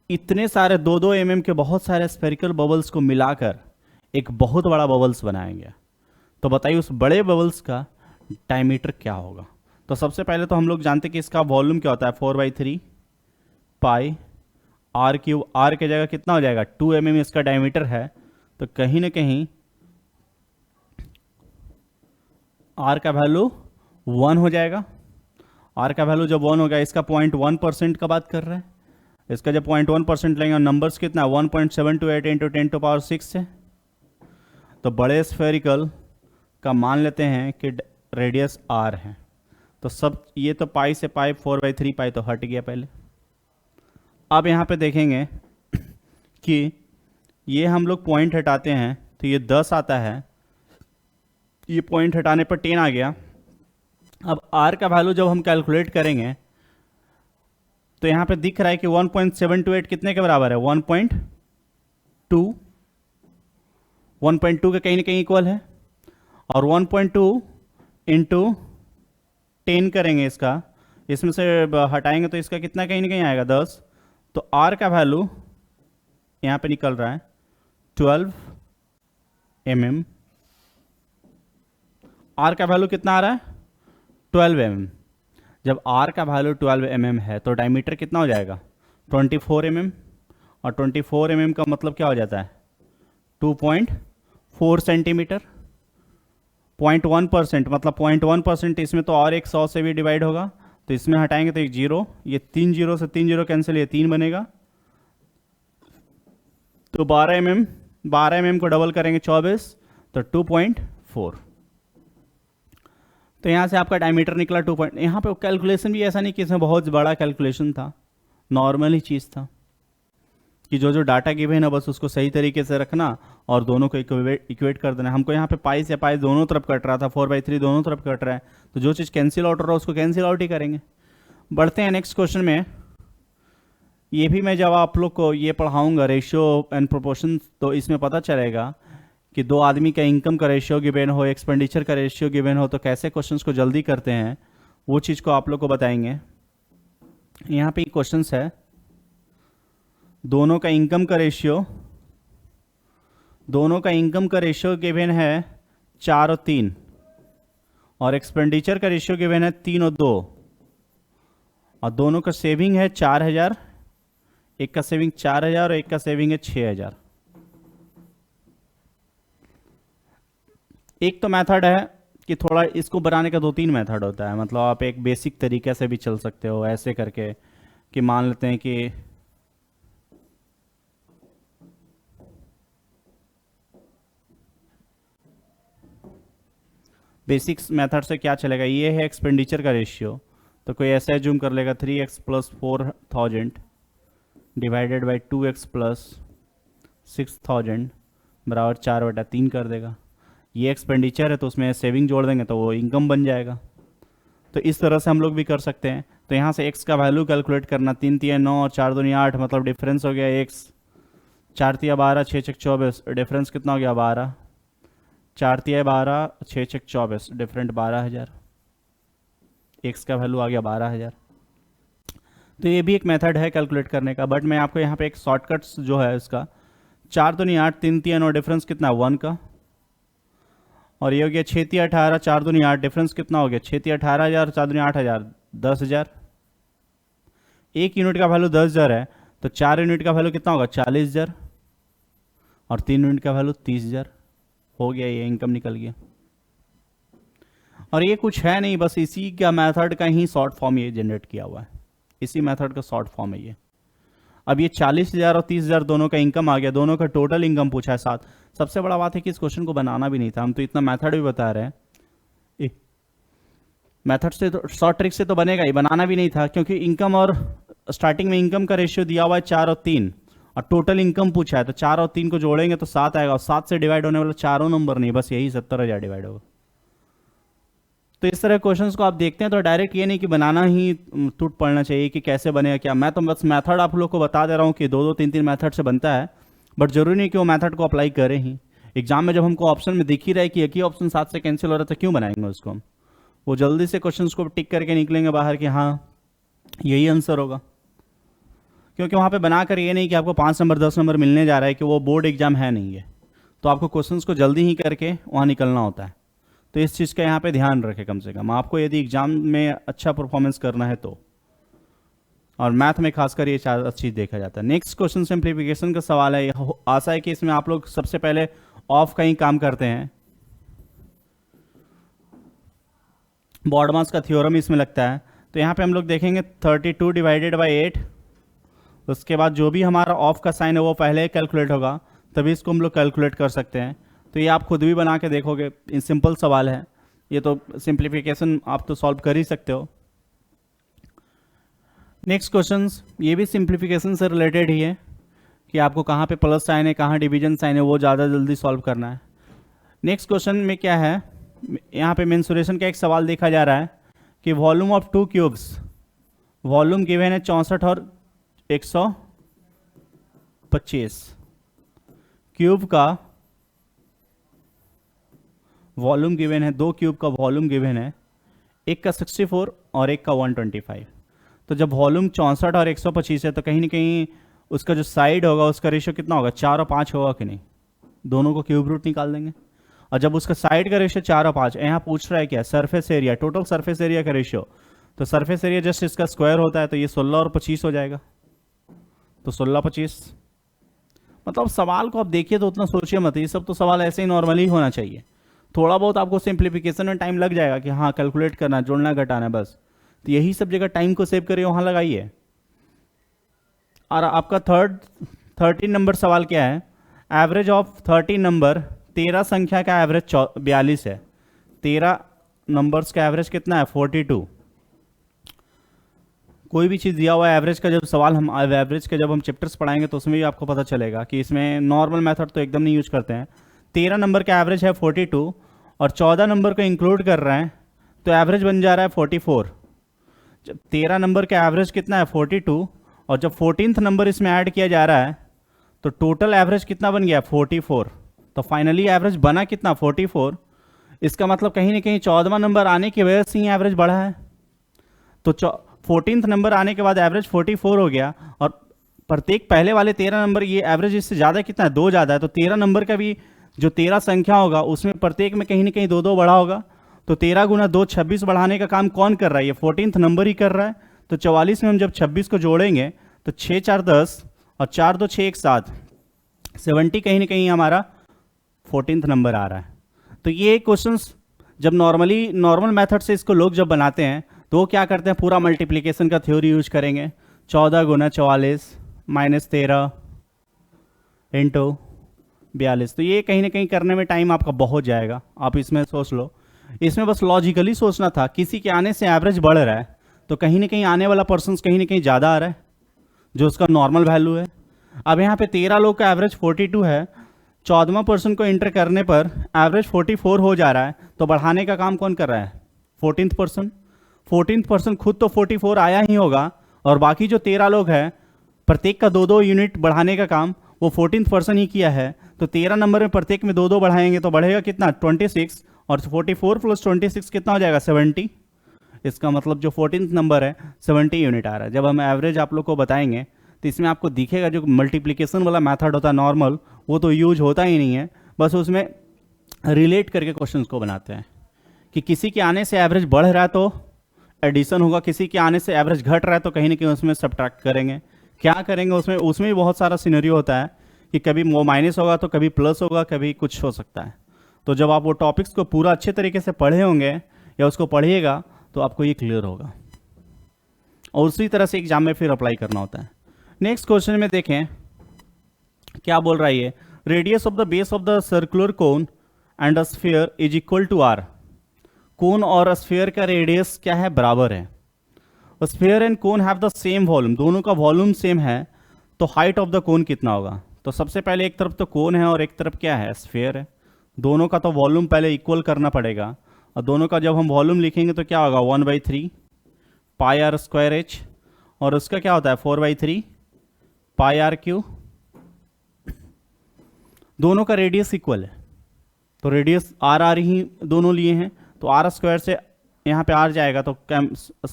इतने सारे 2-2 mm के बहुत सारे स्फेरिकल बबल्स को मिलाकर एक बहुत बड़ा बबल्स बनाया गया। तो बताइए उस बड़े बबल्स का डायमीटर क्या होगा। तो सबसे पहले तो हम लोग जानते हैं कि इसका वॉल्यूम क्या होता है, 4/3 पाई r3। r की जगह कितना हो जाएगा, 2 mm इसका डायमीटर है, तो कहीं ना कहीं r का वैल्यू 1 हो जाएगा। r का वैल्यू जब 1 हो गया, इसका 0.1% का बात कर रहे हैं, इसका जब 0.1% लेंगे, और नंबर्स कितना, 1.728 इंटू 10⁶ से, तो बड़े स्फेरिकल का मान लेते हैं कि रेडियस r है। तो सब ये तो पाई से पाई 4/3 पाई तो हट गया पहले। अब यहाँ पे देखेंगे कि ये हम लोग पॉइंट हटाते हैं तो ये 10 आता है, ये पॉइंट हटाने पर 10 आ गया। अब r का वैल्यू जब हम कैलकुलेट करेंगे तो यहाँ पे दिख रहा है कि 1.728 कितने के बराबर है, 1.2, 1.2 का कहीं ना कहीं इक्वल है, और 1.2 इंटू 10 करेंगे इसका, इसमें से हटाएंगे तो इसका कितना कहीं ना कहीं आएगा 10। तो R का वैल्यू यहाँ पे निकल रहा है 12 mm। R का वैल्यू कितना आ रहा है 12 mm। जब R का वैल्यू 12 mm है तो डायमीटर कितना हो जाएगा 24 mm, और 24 mm का मतलब क्या हो जाता है 2.4 सेंटीमीटर। 0.1% मतलब 0.1%, इसमें तो और एक 100 से भी डिवाइड होगा, तो इसमें हटाएंगे तो एक जीरो, ये 3 जीरो से 3 जीरो कैंसिल, ये 3 बनेगा। तो 12 mm को डबल करेंगे 24, तो 2.4। तो यहाँ से आपका डायमीटर निकला 2 यहाँ पे कैलकुलेशन भी ऐसा नहीं कि इसमें बहुत बड़ा कैलकुलेशन था, नॉर्मल ही चीज़ था कि जो डाटा गिवन है बस उसको सही तरीके से रखना और दोनों को इक्वेट कर देना। हमको यहाँ पे पाई से पाई दोनों तरफ कट रहा था, 4/3 दोनों तरफ कट रहा है, तो जो चीज़ कैंसिल आउट हो रहा है उसको कैंसिल आउट ही करेंगे। बढ़ते हैं नेक्स्ट क्वेश्चन में। ये भी मैं जब आप लोग को ये पढ़ाऊँगा रेशियो एंड प्रोपोर्शन, तो इसमें पता चलेगा कि दो आदमी का इनकम का रेशियो गिवन हो, एक्सपेंडिचर का रेशियो गिवन हो, तो कैसे क्वेश्चंस को जल्दी करते हैं वो चीज़ को आप लोग को बताएंगे। यहाँ पे क्वेश्चंस है, दोनों का इनकम का रेशियो गिवन है 4 और 3, और एक्सपेंडिचर का रेशियो गिवन है 3 और 2, और दोनों का सेविंग है 4000, एक का सेविंग 4000 और एक का सेविंग है 6000। एक तो मेथड है कि थोड़ा इसको बनाने का 2-3 मेथड होता है, मतलब आप एक बेसिक तरीके से भी चल सकते हो ऐसे करके कि मान लेते हैं कि बेसिक्स मेथड से क्या चलेगा, ये है एक्सपेंडिचर का रेशियो, तो कोई ऐसा जूम कर लेगा 3x plus 4000 divided by 2x plus 6000 बराबर 4/3 कर देगा। ये एक्सपेंडिचर है तो उसमें सेविंग जोड़ देंगे तो वो इनकम बन जाएगा। तो इस तरह से हम लोग भी कर सकते हैं। तो यहाँ से x का वैल्यू कैलकुलेट करना, 3 3 9 और 4 2 8, मतलब डिफरेंस हो गया x, 4 3 12 6 6 24, डिफरेंस कितना हो गया 12, 4 3 12 6 6 24, डिफरेंट 12000, x का वैल्यू आ गया 12000। तो ये भी एक मेथड है कैलकुलेट करने का, बट मैं आपको यहाँ पे एक शॉर्टकट्स जो है इसका, 4 2 8 3 3 और डिफरेंस कितना 1 का, और ये हो गया 6 3 18 4 2 8, डिफरेंस कितना हो गया 6 3 18000 4 2 8000 10000। एक यूनिट का वैल्यू 10000 है तो 4 यूनिट का वैल्यू कितना होगा 40000, और 3 यूनिट का वैल्यू 30000 हो गया। ये इनकम निकल गया, और ये कुछ है नहीं, बस इसी का मेथड का ही शॉर्ट फॉर्म ये जनरेट किया हुआ है, इसी मेथड का शॉर्ट फॉर्म है ये। अब ये 40000 और 30000 दोनों का इनकम आ गया, दोनों का टोटल इनकम पूछा है 7। सबसे बड़ा बात है कि इस क्वेश्चन को बनाना भी नहीं था, हम तो इतना मेथड भी बता रहे हैं, मेथड से तो शॉर्ट ट्रिक से तो बनेगा ही, बनाना भी नहीं था, क्योंकि इनकम और स्टार्टिंग में इनकम का रेशियो दिया हुआ है 4 और 3, और टोटल इनकम पूछा है, तो 4 और 3 को जोड़ेंगे तो 7 आएगा, और 7 से डिवाइड होने वाला चारों नंबर नहीं, बस यही 70000 डिवाइड होगा। तो इस तरह क्वेश्चंस को आप देखते हैं तो डायरेक्ट ये नहीं कि बनाना ही टूट पड़ना चाहिए कि कैसे बनेगा क्या, मैं तो बस मेथड आप लोग को बता दे रहा हूँ कि 2 3 3 मेथड से बनता है, बट जरूरी नहीं कि वो मेथड को अप्लाई करें ही। एग्जाम में जब हमको ऑप्शन में दिख ही रहा है कि एक ही ऑप्शन 7 से कैंसिल हो रहा है तो क्यों बनाएंगे उसको हम, वो जल्दी से क्वेश्चन को टिक करके निकलेंगे बाहर कि हाँ यही आंसर होगा, क्योंकि वहाँ पे बनाकर ये नहीं कि आपको 5 नंबर 10 नंबर मिलने जा रहा है, कि वो बोर्ड एग्जाम है नहीं है, तो आपको क्वेश्चंस को जल्दी ही करके वहाँ निकलना होता है। तो इस चीज़ का यहाँ पे ध्यान रखें कम से कम, आपको यदि एग्जाम में अच्छा परफॉर्मेंस करना है तो, और मैथ में खासकर ये चार चीज़ देखा जाता है। नेक्स्ट क्वेश्चन सिंप्लीफिकेशन का सवाल है, आशा है कि इसमें आप लोग सबसे पहले ऑफ का ही काम करते हैं, बॉडमास का थ्योरम इसमें लगता है। तो यहाँ पे हम लोग देखेंगे 32 डिवाइडेड बाई 8, उसके बाद जो भी हमारा ऑफ का साइन है वो पहले कैलकुलेट होगा, तभी इसको हम लोग कैलकुलेट कर सकते हैं। तो ये आप खुद भी बना के देखोगे, सिंपल सवाल है ये, तो सिंप्लीफिकेशन आप तो सॉल्व कर ही सकते हो। नेक्स्ट क्वेश्चंस ये भी सिंप्लीफिकेशन से रिलेटेड ही है कि आपको कहाँ पे प्लस साइन है कहाँ डिवीजन साइन है वो ज़्यादा जल्दी सॉल्व करना है। नेक्स्ट क्वेश्चन में क्या है, यहाँ पे मेंसुरेशन का एक सवाल देखा जा रहा है कि volume of 2 cubes, volume given है 64 और 125, क्यूब का वॉल्यूम गिवन है, 2 क्यूब का वॉल्यूम गिवन है, एक का 64 और एक का 125। तो जब वॉल्यूम 64 और 125 है तो कहीं ना कहीं उसका जो साइड होगा उसका रेशियो कितना होगा, 4 और 5 होगा कि नहीं। दोनों को क्यूब रूट निकाल देंगे। और जब उसका साइड का रेशियो 4 और 5, यहाँ पूछ रहा है क्या, surface area, total surface area का रेशियो। तो सरफेस एरिया जस्ट इसका स्क्वायर होता है, तो ये 16 और 25 हो जाएगा। तो 16 25, मतलब सवाल को आप देखिए तो उतना सोचिए मत, ये सब तो सवाल ऐसे ही नॉर्मली होना चाहिए। थोड़ा बहुत आपको सिंप्लीफिकेशन में टाइम लग जाएगा कि हाँ कैलकुलेट करना, जोड़ना घटाना, बस। तो यही सब जगह टाइम को सेव करिए, वहाँ लगाइए। और आपका 13 नंबर सवाल क्या है, एवरेज ऑफ 13 नंबर, 13 संख्या का एवरेज 42 है। 13 नंबर्स का एवरेज कितना है, 42। कोई भी चीज़ दिया हुआ है एवरेज का, जब सवाल हम एवरेज के जब हम चैप्टर्स पढ़ाएंगे तो उसमें भी आपको पता चलेगा कि इसमें नॉर्मल मेथड तो एकदम नहीं यूज करते हैं। 13 नंबर का एवरेज है 42 और 14 नंबर को इंक्लूड कर रहे हैं तो एवरेज बन जा रहा है 44। जब 13 नंबर का एवरेज कितना है 42 और जब 14th नंबर इसमें ऐड किया जा रहा है तो टोटल एवरेज कितना बन गया 44। तो फाइनली एवरेज बना कितना 44। इसका मतलब कहीं ना कहीं 14वां नंबर आने की वजह से ही एवरेज बढ़ा है। तो 14th नंबर आने के बाद एवरेज 44 हो गया और प्रत्येक पहले वाले 13 नंबर ये एवरेज इससे ज़्यादा कितना है, 2 ज़्यादा है। तो 13 नंबर का भी जो 13 संख्या होगा उसमें प्रत्येक में कहीं ना कहीं 2 2 बढ़ा होगा। तो 13 गुना 2 26 बढ़ाने का काम कौन कर रहा है, ये 14th नंबर ही कर रहा है। तो 44 में हम जब 26 को जोड़ेंगे तो 6 4 10 और 4 2 6 1 7, 70 कहीं ना कहीं हमारा 14th नंबर आ रहा है। तो ये क्वेश्चंस जब नॉर्मल मेथड से इसको लोग जब बनाते हैं तो वो क्या करते हैं, पूरा मल्टीप्लिकेशन का थ्योरी यूज करेंगे। 14 गुना 44 माइनस 13 इंटू 42। तो ये कहीं ना कहीं करने में टाइम आपका बहुत जाएगा, आप इसमें सोच लो। इसमें बस लॉजिकली सोचना था, किसी के आने से एवरेज बढ़ रहा है तो कहीं ना कहीं आने वाला पर्सन कहीं ना कहीं ज़्यादा आ रहा है जो उसका नॉर्मल वैल्यू है। अब यहाँ पे 13 लोग का एवरेज 42 है, 14वां पर्सन को इंटर करने पर एवरेज 44 हो जा रहा है। तो बढ़ाने का काम कौन कर रहा है, 14th पर्सन। 14th पर्सन खुद तो 44 आया ही होगा और बाकी जो 13 लोग हैं प्रत्येक का 2 2 यूनिट बढ़ाने का काम वो 14th पर्सन ही किया है। तो 13 नंबर में प्रत्येक में 2 2 बढ़ाएंगे तो बढ़ेगा कितना 26 और 44 प्लस 26 कितना हो जाएगा 70। इसका मतलब जो 14th नंबर है 70 यूनिट आ रहा है। जब हम एवरेज आप लोग को बताएंगे तो इसमें आपको दिखेगा जो मल्टीप्लिकेशन वाला मेथड होता है नॉर्मल, वो तो यूज होता ही नहीं है, बस उसमें रिलेट करके क्वेश्चंस को बनाते हैं कि किसी के आने से एवरेज बढ़ रहा है तो एडिशन होगा, किसी के आने से एवरेज घट रहा है तो कहीं ना कहीं उसमें सब्ट्रैक्ट करेंगे। क्या करेंगे उसमें भी बहुत सारा सिनेरियो होता है कि कभी वो माइनस होगा तो कभी प्लस होगा, कभी कुछ हो सकता है। तो जब आप वो टॉपिक्स को पूरा अच्छे तरीके से पढ़े होंगे या उसको पढ़िएगा तो आपको ये क्लियर होगा और उसी तरह से एग्जाम में फिर अप्लाई करना होता है। नेक्स्ट क्वेश्चन में देखें क्या बोल रहा है ये, radius of the base of the circular cone and a sphere is equal to r. Cone और स्फीयर का रेडियस क्या है, बराबर है। Sphere and cone have the same volume, दोनों का वॉल्यूम सेम है, तो हाइट ऑफ द कोन कितना होगा। तो सबसे पहले एक तरफ तो कोन है और एक तरफ क्या है, स्फीयर है। दोनों का तो वॉल्यूम पहले इक्वल करना पड़ेगा और दोनों का जब हम वॉल्यूम लिखेंगे तो क्या होगा 1/3 पाई आर स्क्वायर एच और उसका क्या होता है 4/3 पाई आर क्यू। दोनों का रेडियस इक्वल है तो रेडियस आर आर ही दोनों लिए हैं, तो आर स्क्वायर से यहाँ पे आर जाएगा तो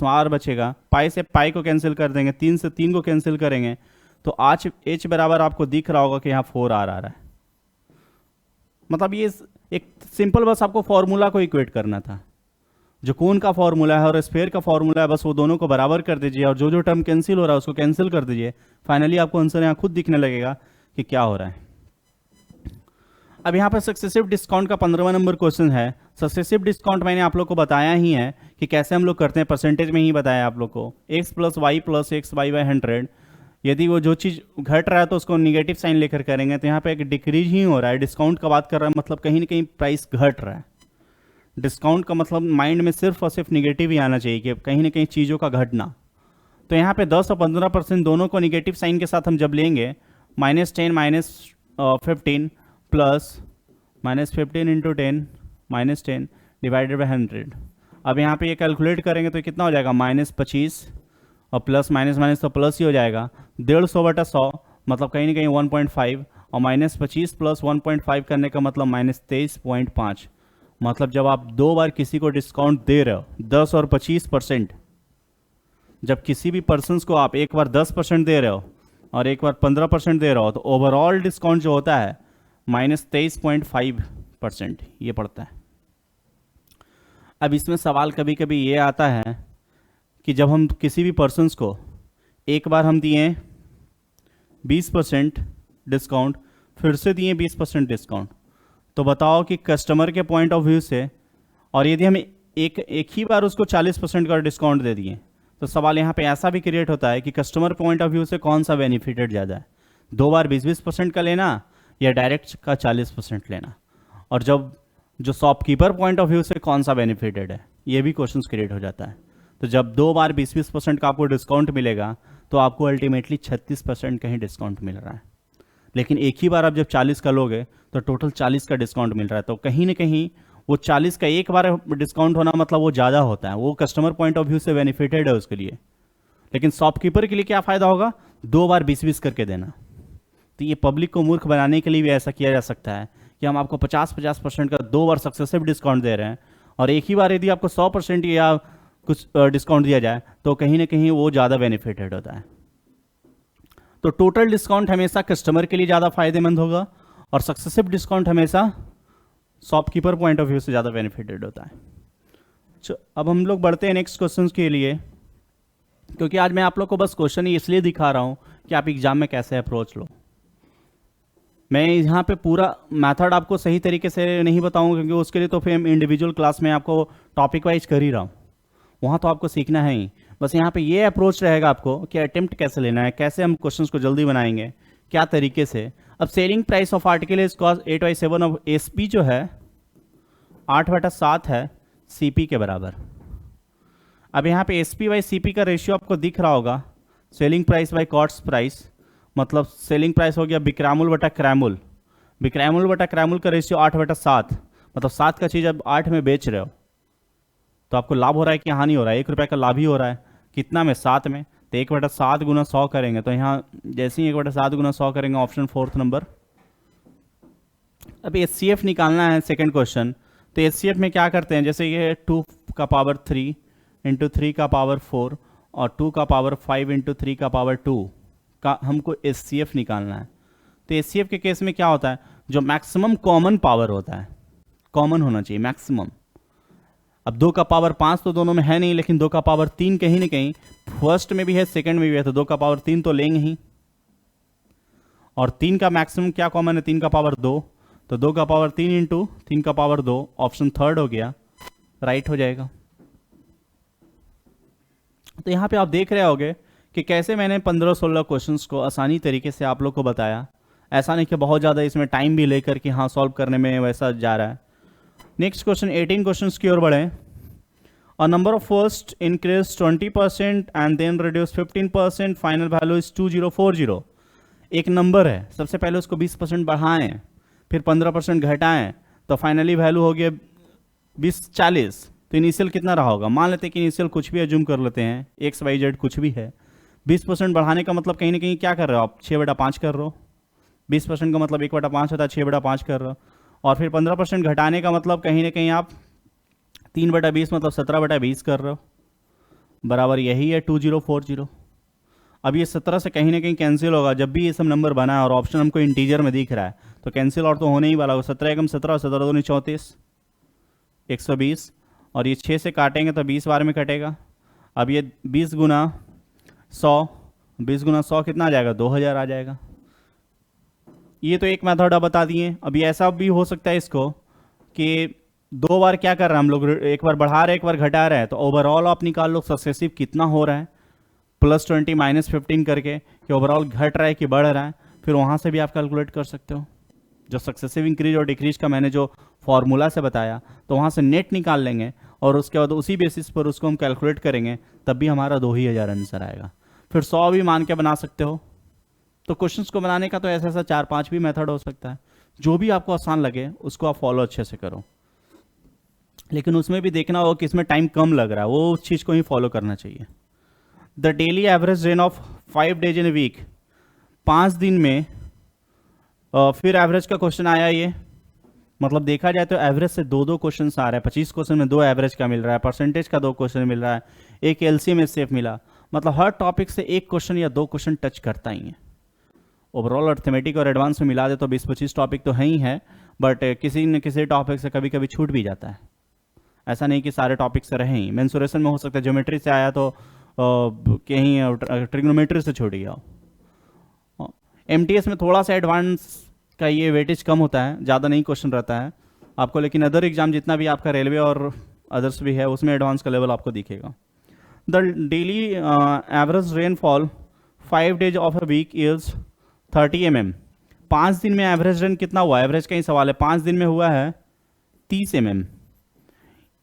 आर बचेगा, पाई से पाई को कैंसिल कर देंगे, 3 से 3 को कैंसिल करेंगे तो आज एच बराबर आपको दिख रहा होगा कि यहाँ 4 आर आ रहा है। मतलब ये एक सिंपल बस आपको फॉर्मूला को इक्वेट करना था, जो कोन का फॉर्मूला है और स्फीयर का फॉर्मूला है, बस वो दोनों को बराबर कर दीजिए और जो जो टर्म कैंसिल हो रहा है उसको कैंसिल कर दीजिए। फाइनली आपको आंसर यहाँ खुद दिखने लगेगा कि क्या हो रहा है। अब यहाँ पर सक्सेसिव डिस्काउंट का 15वां नंबर क्वेश्चन है। सक्सेसिव डिस्काउंट मैंने आप लोग को बताया ही है कि कैसे हम लोग करते हैं, परसेंटेज में ही बताया आप लोग को, x + y + x/100। यदि वो जो चीज़ घट रहा है तो उसको निगेटिव साइन लेकर करेंगे, तो यहाँ पे एक डिक्रीज ही हो रहा है। डिस्काउंट का बात कर रहा है मतलब कहीं ना कहीं प्राइस घट रहा है। डिस्काउंट का मतलब माइंड में सिर्फ और सिर्फ निगेटिव ही आना चाहिए कि कहीं ना कहीं चीज़ों का घटना। तो यहाँ पे 10 और 15% दोनों को निगेटिव साइन के साथ हम जब लेंगे, -10 -15 प्लस -15 × 10 -10 डिवाइडेड बाई 100। अब यहाँ पे ये कैलकुलेट करेंगे तो कितना हो जाएगा -25 और प्लस माइनस माइनस तो प्लस ही हो जाएगा, 150/100 मतलब कहीं ना कहीं 1.5 और -25 + 1.5 करने का मतलब -23.5 मतलब जब आप 2 बार किसी को डिस्काउंट दे रहे हो 10 और 25%, जब किसी भी पर्सन्स को आप एक बार 10% दे रहे हो और एक बार 15% दे रहे हो, तो ओवरऑल डिस्काउंट जो होता है -23.5% ये पड़ता है। अब इसमें सवाल कभी कभी ये आता है कि जब हम किसी भी पर्सन्स को एक बार हम दिए 20% डिस्काउंट, फिर से दिए 20% डिस्काउंट, तो बताओ कि कस्टमर के पॉइंट ऑफ व्यू से, और यदि हम एक ही बार उसको 40% का डिस्काउंट दे दिए, तो सवाल यहाँ पे ऐसा भी क्रिएट होता है कि कस्टमर पॉइंट ऑफ व्यू से कौन सा बेनिफिटेड ज़्यादा है, 2 बार 20% का लेना या डायरेक्ट का 40% लेना, और जब जो शॉपकीपर पॉइंट ऑफ व्यू से कौन सा बेनिफिटेड है, ये भी क्वेश्चन क्रिएट हो जाता है। तो जब 2 बार 20% का आपको डिस्काउंट मिलेगा तो आपको अल्टीमेटली 36% का ही डिस्काउंट मिल रहा है, लेकिन एक ही बार आप जब 40 का लोगे तो टोटल 40 का डिस्काउंट मिल रहा है। तो कहीं ना कहीं वो 40 का एक बार डिस्काउंट होना मतलब वो ज़्यादा होता है, वो कस्टमर पॉइंट ऑफ व्यू से बेनिफिटेड है उसके लिए। लेकिन शॉपकीपर के लिए क्या फ़ायदा होगा, 2 बार 20-20 करके देना। तो ये पब्लिक को मूर्ख बनाने के लिए भी ऐसा किया जा सकता है कि हम आपको 50% का 2 बार सक्सेसिव डिस्काउंट दे रहे हैं, और एक ही बार यदि आपको 100% या कुछ डिस्काउंट दिया जाए तो कहीं ना कहीं वो ज़्यादा बेनिफिटेड होता है। तो टोटल डिस्काउंट हमेशा कस्टमर के लिए ज़्यादा फायदेमंद होगा, और सक्सेसिव डिस्काउंट हमेशा शॉपकीपर पॉइंट ऑफ व्यू से ज़्यादा बेनिफिटेड होता है। अब हम लोग बढ़ते हैं नेक्स्ट क्वेश्चन के लिए, क्योंकि आज मैं आप लोग को बस क्वेश्चन ही इसलिए दिखा रहा हूँ कि आप एग्जाम में कैसे अप्रोच लो। मैं यहाँ पे पूरा मेथड आपको सही तरीके से नहीं बताऊँगा, क्योंकि उसके लिए तो फिर हम इंडिविजुअल क्लास में आपको टॉपिक वाइज कर ही रहा हूँ, वहाँ तो आपको सीखना है ही। बस यहाँ पे ये अप्रोच रहेगा आपको कि अटेम्प्ट कैसे लेना है, कैसे हम क्वेश्चंस को जल्दी बनाएंगे, क्या तरीके से। अब selling price of article is cost 8/7 of SP जो है 8/7 है सीपी के बराबर। अब यहाँ पे एसपी बाई सीपी का रेशियो आपको दिख रहा होगा, selling price by cost price, मतलब सेलिंग प्राइस हो गया बिक्रामुल बटा क्रैमुल, बिक्रामुल बटा क्रैमुल का रेशियो 8/7, मतलब 7 का चीज़ अब 8 में बेच रहे हो तो आपको लाभ हो रहा है कि हानि हो रहा है, 1 रुपये का लाभ ही हो रहा है। कितना में, 7 में, तो 1/7 गुना 100 करेंगे, तो यहाँ जैसे ही 1/7 गुना 100 करेंगे ऑप्शन 4th नंबर। अब HCF निकालना है सेकंड क्वेश्चन। तो HCF में क्या करते हैं, जैसे ये 2 का पावर 3 इंटू 3 का पावर 4 और 2 का पावर 5 इंटू 3 का पावर 2 का हमको HCF निकालना है। तो HCF के केस में क्या होता है, जो मैक्सिमम कॉमन पावर होता है, कॉमन होना चाहिए मैक्सिमम। अब 2 का पावर 5 तो दोनों में है नहीं, लेकिन 2 का पावर 3 कहीं ना कहीं फर्स्ट में भी है सेकंड में भी है, तो 2 का पावर 3 तो लेंगे ही। और 3 का मैक्सिमम क्या कॉमन है, 3 का पावर 2, तो 2 का पावर 3 इंटू 3 का पावर 2, ऑप्शन 3rd हो गया, राइट हो जाएगा। तो यहाँ पे आप देख रहे होगे कि कैसे मैंने 15-16 क्वेश्चंस को आसानी तरीके से आप लोग को बताया। ऐसा नहीं कि बहुत ज़्यादा इसमें टाइम भी लेकर कि हाँ सॉल्व करने में वैसा जा रहा है। नेक्स्ट क्वेश्चन 18 क्वेश्चंस की ओर बढ़े। A number of first increase 20% and then reduce 15%, final value is 2040। एक नंबर है, सबसे पहले उसको 20% बढ़ाएं, फिर 15% घटाएं, तो फाइनली वैल्यू हो गया 2040। तो इनिशियल कितना रहा होगा, मान लेते हैं कि इनिशियल कुछ भी एज्यूम कर लेते हैं, XYZ कुछ भी है। 20% बढ़ाने का मतलब कहीं ना कहीं क्या कर रहे हो आप, 6/5 कर रहे हो। 20% का मतलब 1/5 होता है, 6/5 कर रहे हो। और फिर 15% घटाने का मतलब कहीं ना कहीं आप 3/20 मतलब 17/20 कर रहे हो, बराबर यही है 2040। अब ये 17 से कहीं ना कहीं कैंसिल होगा, जब भी ये सब नंबर बना है और ऑप्शन हमको इंटीजर में दिख रहा है तो कैंसिल और तो होने ही वाला होगा। 17 एकम 17 और 17 दूनी 34, 120, और ये 6 से काटेंगे तो 20 बार में कटेगा। अब ये 20 गुना 100, 20 गुना 100 कितना आ जाएगा, 2000 आ जाएगा। ये तो एक मेथड आप बता दिए। अभी ऐसा भी हो सकता है इसको कि 2 बार क्या कर रहे हैं हम लोग, एक बार बढ़ा रहे हैं एक बार घटा रहे हैं, तो ओवरऑल आप निकाल लो सक्सेसिव कितना हो रहा है, +20 -15 करके कि ओवरऑल घट रहा है कि बढ़ रहा है। फिर वहाँ से भी आप कैलकुलेट कर सकते हो, जो सक्सेसिव इंक्रीज और डिक्रीज का मैंने जो फॉर्मूला से बताया, तो वहाँ से नेट निकाल लेंगे और उसके बाद उसी बेसिस पर उसको हम कैलकुलेट करेंगे, तब भी हमारा 2000 आंसर आएगा। फिर 100 भी मान के बना सकते हो। तो क्वेश्चंस को बनाने का तो ऐसा ऐसा 4-5 भी मेथड हो सकता है, जो भी आपको आसान लगे उसको आप फॉलो अच्छे से करो, लेकिन उसमें भी देखना होगा कि इसमें टाइम कम लग रहा है, वो चीज़ को ही फॉलो करना चाहिए। The daily average rain of 5 days in a week, 5 दिन में, फिर एवरेज का क्वेश्चन आया ये मतलब देखा जाए तो एवरेज से दो दो क्वेश्चन आ रहे हैं, 25 क्वेश्चन में दो एवरेज का मिल रहा है, परसेंटेज का दो क्वेश्चन मिल रहा है, एक एलसीएम एचसीएफ मिला। मतलब हर टॉपिक से एक क्वेश्चन या दो क्वेश्चन टच करता ही है। ओवरऑल अर्थमेटिक और एडवांस में मिला दे तो 20-25 टॉपिक तो है ही है, बट किसी न किसी टॉपिक से कभी कभी छूट भी जाता है। ऐसा नहीं कि सारे टॉपिक से रहे ही। मेंसुरेशन में हो सकता है ज्योमेट्री से आया तो कहीं ट्रिग्नोमेट्री से छूट गया हो। एमटीएस में थोड़ा सा एडवांस का ये वेटेज कम होता है, ज़्यादा नहीं क्वेश्चन रहता है आपको, लेकिन अदर एग्जाम जितना भी आपका रेलवे और अदर्स भी है उसमें एडवांस का लेवल आपको दिखेगा। The daily average rainfall 5 days of a week is 30 mm। 5 दिन में एवरेज रेन कितना हुआ? एवरेज का ही सवाल है। 5 दिन में हुआ है 30 mm।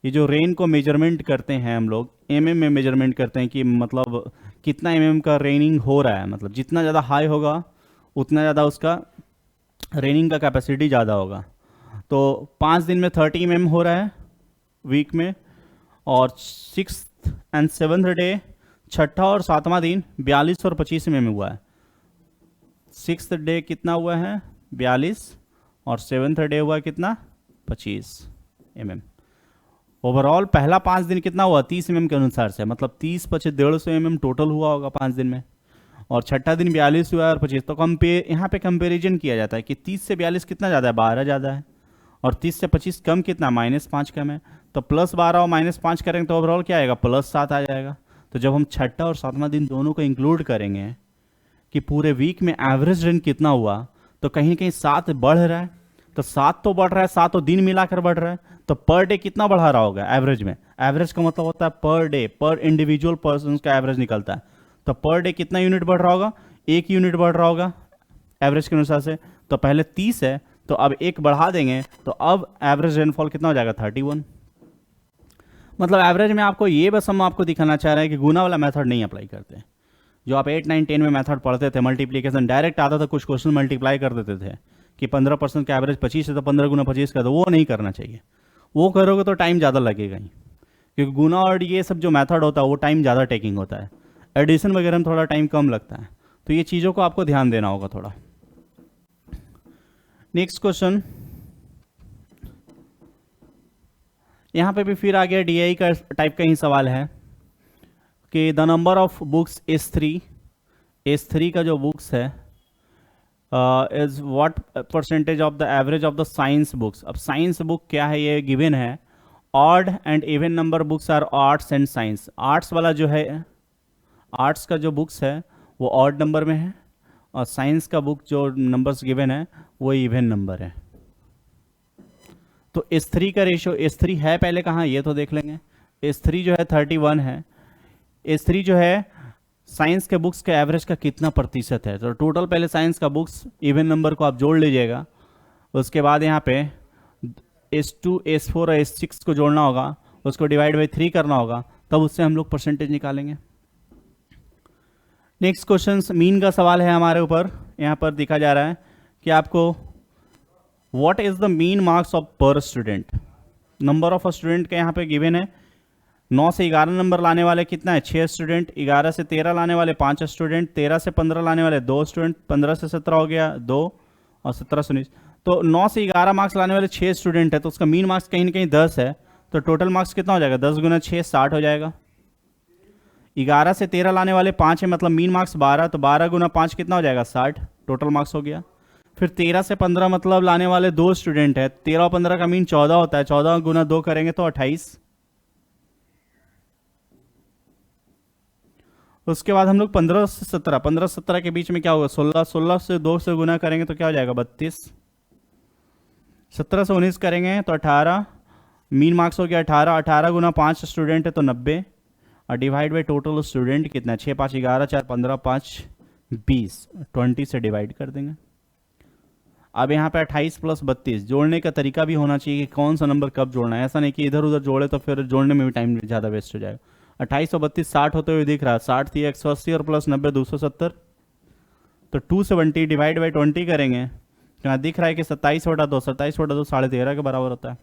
ये जो रेन को मेजरमेंट करते हैं हम लोग mm में मेजरमेंट करते हैं कि मतलब कितना mm का रेनिंग हो रहा है। मतलब जितना ज़्यादा हाई होगा उतना ज़्यादा उसका रेनिंग का कैपेसिटी ज़्यादा होगा। तो 5 दिन में 30 mm हो रहा है वीक में, और 6th and 7th डे, छठा और सातवां दिन 42 और 25 mm हुआ है। 6th डे कितना हुआ है? 42, और 7th डे हुआ कितना? 25 mm। ओवरऑल पहला 5 दिन कितना हुआ? 30 mm के अनुसार से, मतलब 30 25 150 mm टोटल हुआ होगा 5 दिन में, और छठा दिन 42 हुआ और 25। तो यहाँ पे कंपेरिजन किया जाता है कि 30 से 42 कितना ज़्यादा है? 12 ज़्यादा है, और 30 से 25 कम कितना? -5 कम है। तो +12 और -5 करेंगे तो ओवरऑल क्या आएगा? +7 आ जाएगा। तो जब हम छठा और सातवां दिन दोनों को इंक्लूड करेंगे कि पूरे वीक में एवरेज रेन कितना हुआ, तो कहीं ना कहीं 7 बढ़ रहा है। तो 7 तो बढ़ रहा है, 7 दिन मिलाकर बढ़ रहा है, तो पर डे कितना बढ़ा रहा होगा एवरेज में? एवरेज का मतलब होता है पर डे, पर इंडिविजुअल पर्सन का एवरेज निकलता है। तो पर डे कितना यूनिट बढ़ रहा होगा? 1 यूनिट बढ़ रहा होगा एवरेज के अनुसार से। तो पहले 30 है, तो अब 1 बढ़ा देंगे, तो अब एवरेज रेनफॉल कितना हो जाएगा? 31। मतलब एवरेज में आपको ये बस हम आपको दिखाना चाह रहे हैं कि गुना वाला मेथड नहीं अप्लाई करते। जो आप 8, 9, 10 में मेथड पढ़ते थे, मल्टीप्लीकेशन डायरेक्ट आता था, कुछ क्वेश्चन मल्टीप्लाई कर देते थे कि 15% का एवरेज 25 है तो 15 गुना 25 का, तो वो नहीं करना चाहिए। वो करोगे तो टाइम ज़्यादा लगेगा ही, क्योंकि गुना और ये सब जो मेथड होता है वो टाइम ज़्यादा टेकिंग होता है। एडिशन वगैरह में थोड़ा टाइम कम लगता है, तो ये चीज़ों को आपको ध्यान देना होगा थोड़ा। नेक्स्ट क्वेश्चन, यहाँ पे भी फिर आ गया डीआई का टाइप का ही सवाल है कि the number of books S3 का जो बुक्स है is what percentage of the average of the science books. अब साइंस बुक क्या है ये गिवन है। Odd and even number books are arts and science. Arts वाला जो है, आर्ट्स का जो बुक्स है वो ऑड नंबर में है, और साइंस का बुक जो नंबर्स गिवन है वो इवन नंबर है। तो S3 का रेशियो, S3 है पहले कहाँ ये तो देख लेंगे। S3 जो है 31 है। S3 जो है साइंस के बुक्स के एवरेज का कितना प्रतिशत है? तो टोटल पहले साइंस का बुक्स इवन नंबर को आप जोड़ लीजिएगा, उसके बाद यहाँ पे S2, S4 और S6 को जोड़ना होगा, उसको डिवाइड बाई 3 करना होगा, तब उससे हम लोग परसेंटेज निकालेंगे। नेक्स्ट क्वेश्चन मीन का सवाल है हमारे ऊपर। यहाँ पर दिखा जा रहा है कि आपको what is the mean marks of पर स्टूडेंट। नंबर ऑफ स्टूडेंट का यहाँ पे गिवन है। 9 से 11 नंबर लाने वाले कितना है? 6 स्टूडेंट। 11 से 13 लाने वाले 5 स्टूडेंट। 13 से 15 लाने वाले 2 स्टूडेंट। 15 से 17 हो गया 2, और 17 से 19। तो 9 से 11 मार्क्स लाने वाले 6 स्टूडेंट है, तो उसका मीन मार्क्स कहीं ना कहीं 10 है। तो टोटल मार्क्स कितना हो जाएगा? 10 गुना 6 60 हो जाएगा। 11 से 13 लाने वाले 5 है, मतलब मीन मार्क्स 12, तो 12 गुना 5 कितना हो जाएगा? 60 टोटल मार्क्स हो गया। फिर 13 से 15 मतलब लाने वाले 2 स्टूडेंट है, 13 और 15 का मीन 14 होता है, 14 गुना 2 करेंगे तो 28। उसके बाद हम लोग 15 से 17, 15 से 17 के बीच में क्या होगा? 16, 16 से 2 से गुना करेंगे तो क्या हो जाएगा? 32। 17 से 19 करेंगे तो 18, मीन मार्क्स हो गया 18। 18 गुना 5 स्टूडेंट है तो 90, और डिवाइड बाई टोटल स्टूडेंट कितना? 6 5 11, 4 15, 5 20, 20 से डिवाइड कर देंगे। अब यहाँ पे 28 प्लस 32 जोड़ने का तरीका भी होना चाहिए कि कौन सा नंबर कब जोड़ना है। ऐसा नहीं कि इधर उधर जोड़े तो फिर जोड़ने में भी टाइम ज़्यादा वेस्ट हो जाएगा। 28 और 32 60 होते हुए दिख रहा है। 60 थी 180 और प्लस 90 270, तो 270 डिवाइड बाई 20 करेंगे तो यहाँ दिख रहा है कि 27/2, 27/2 13.5 के बराबर होता है।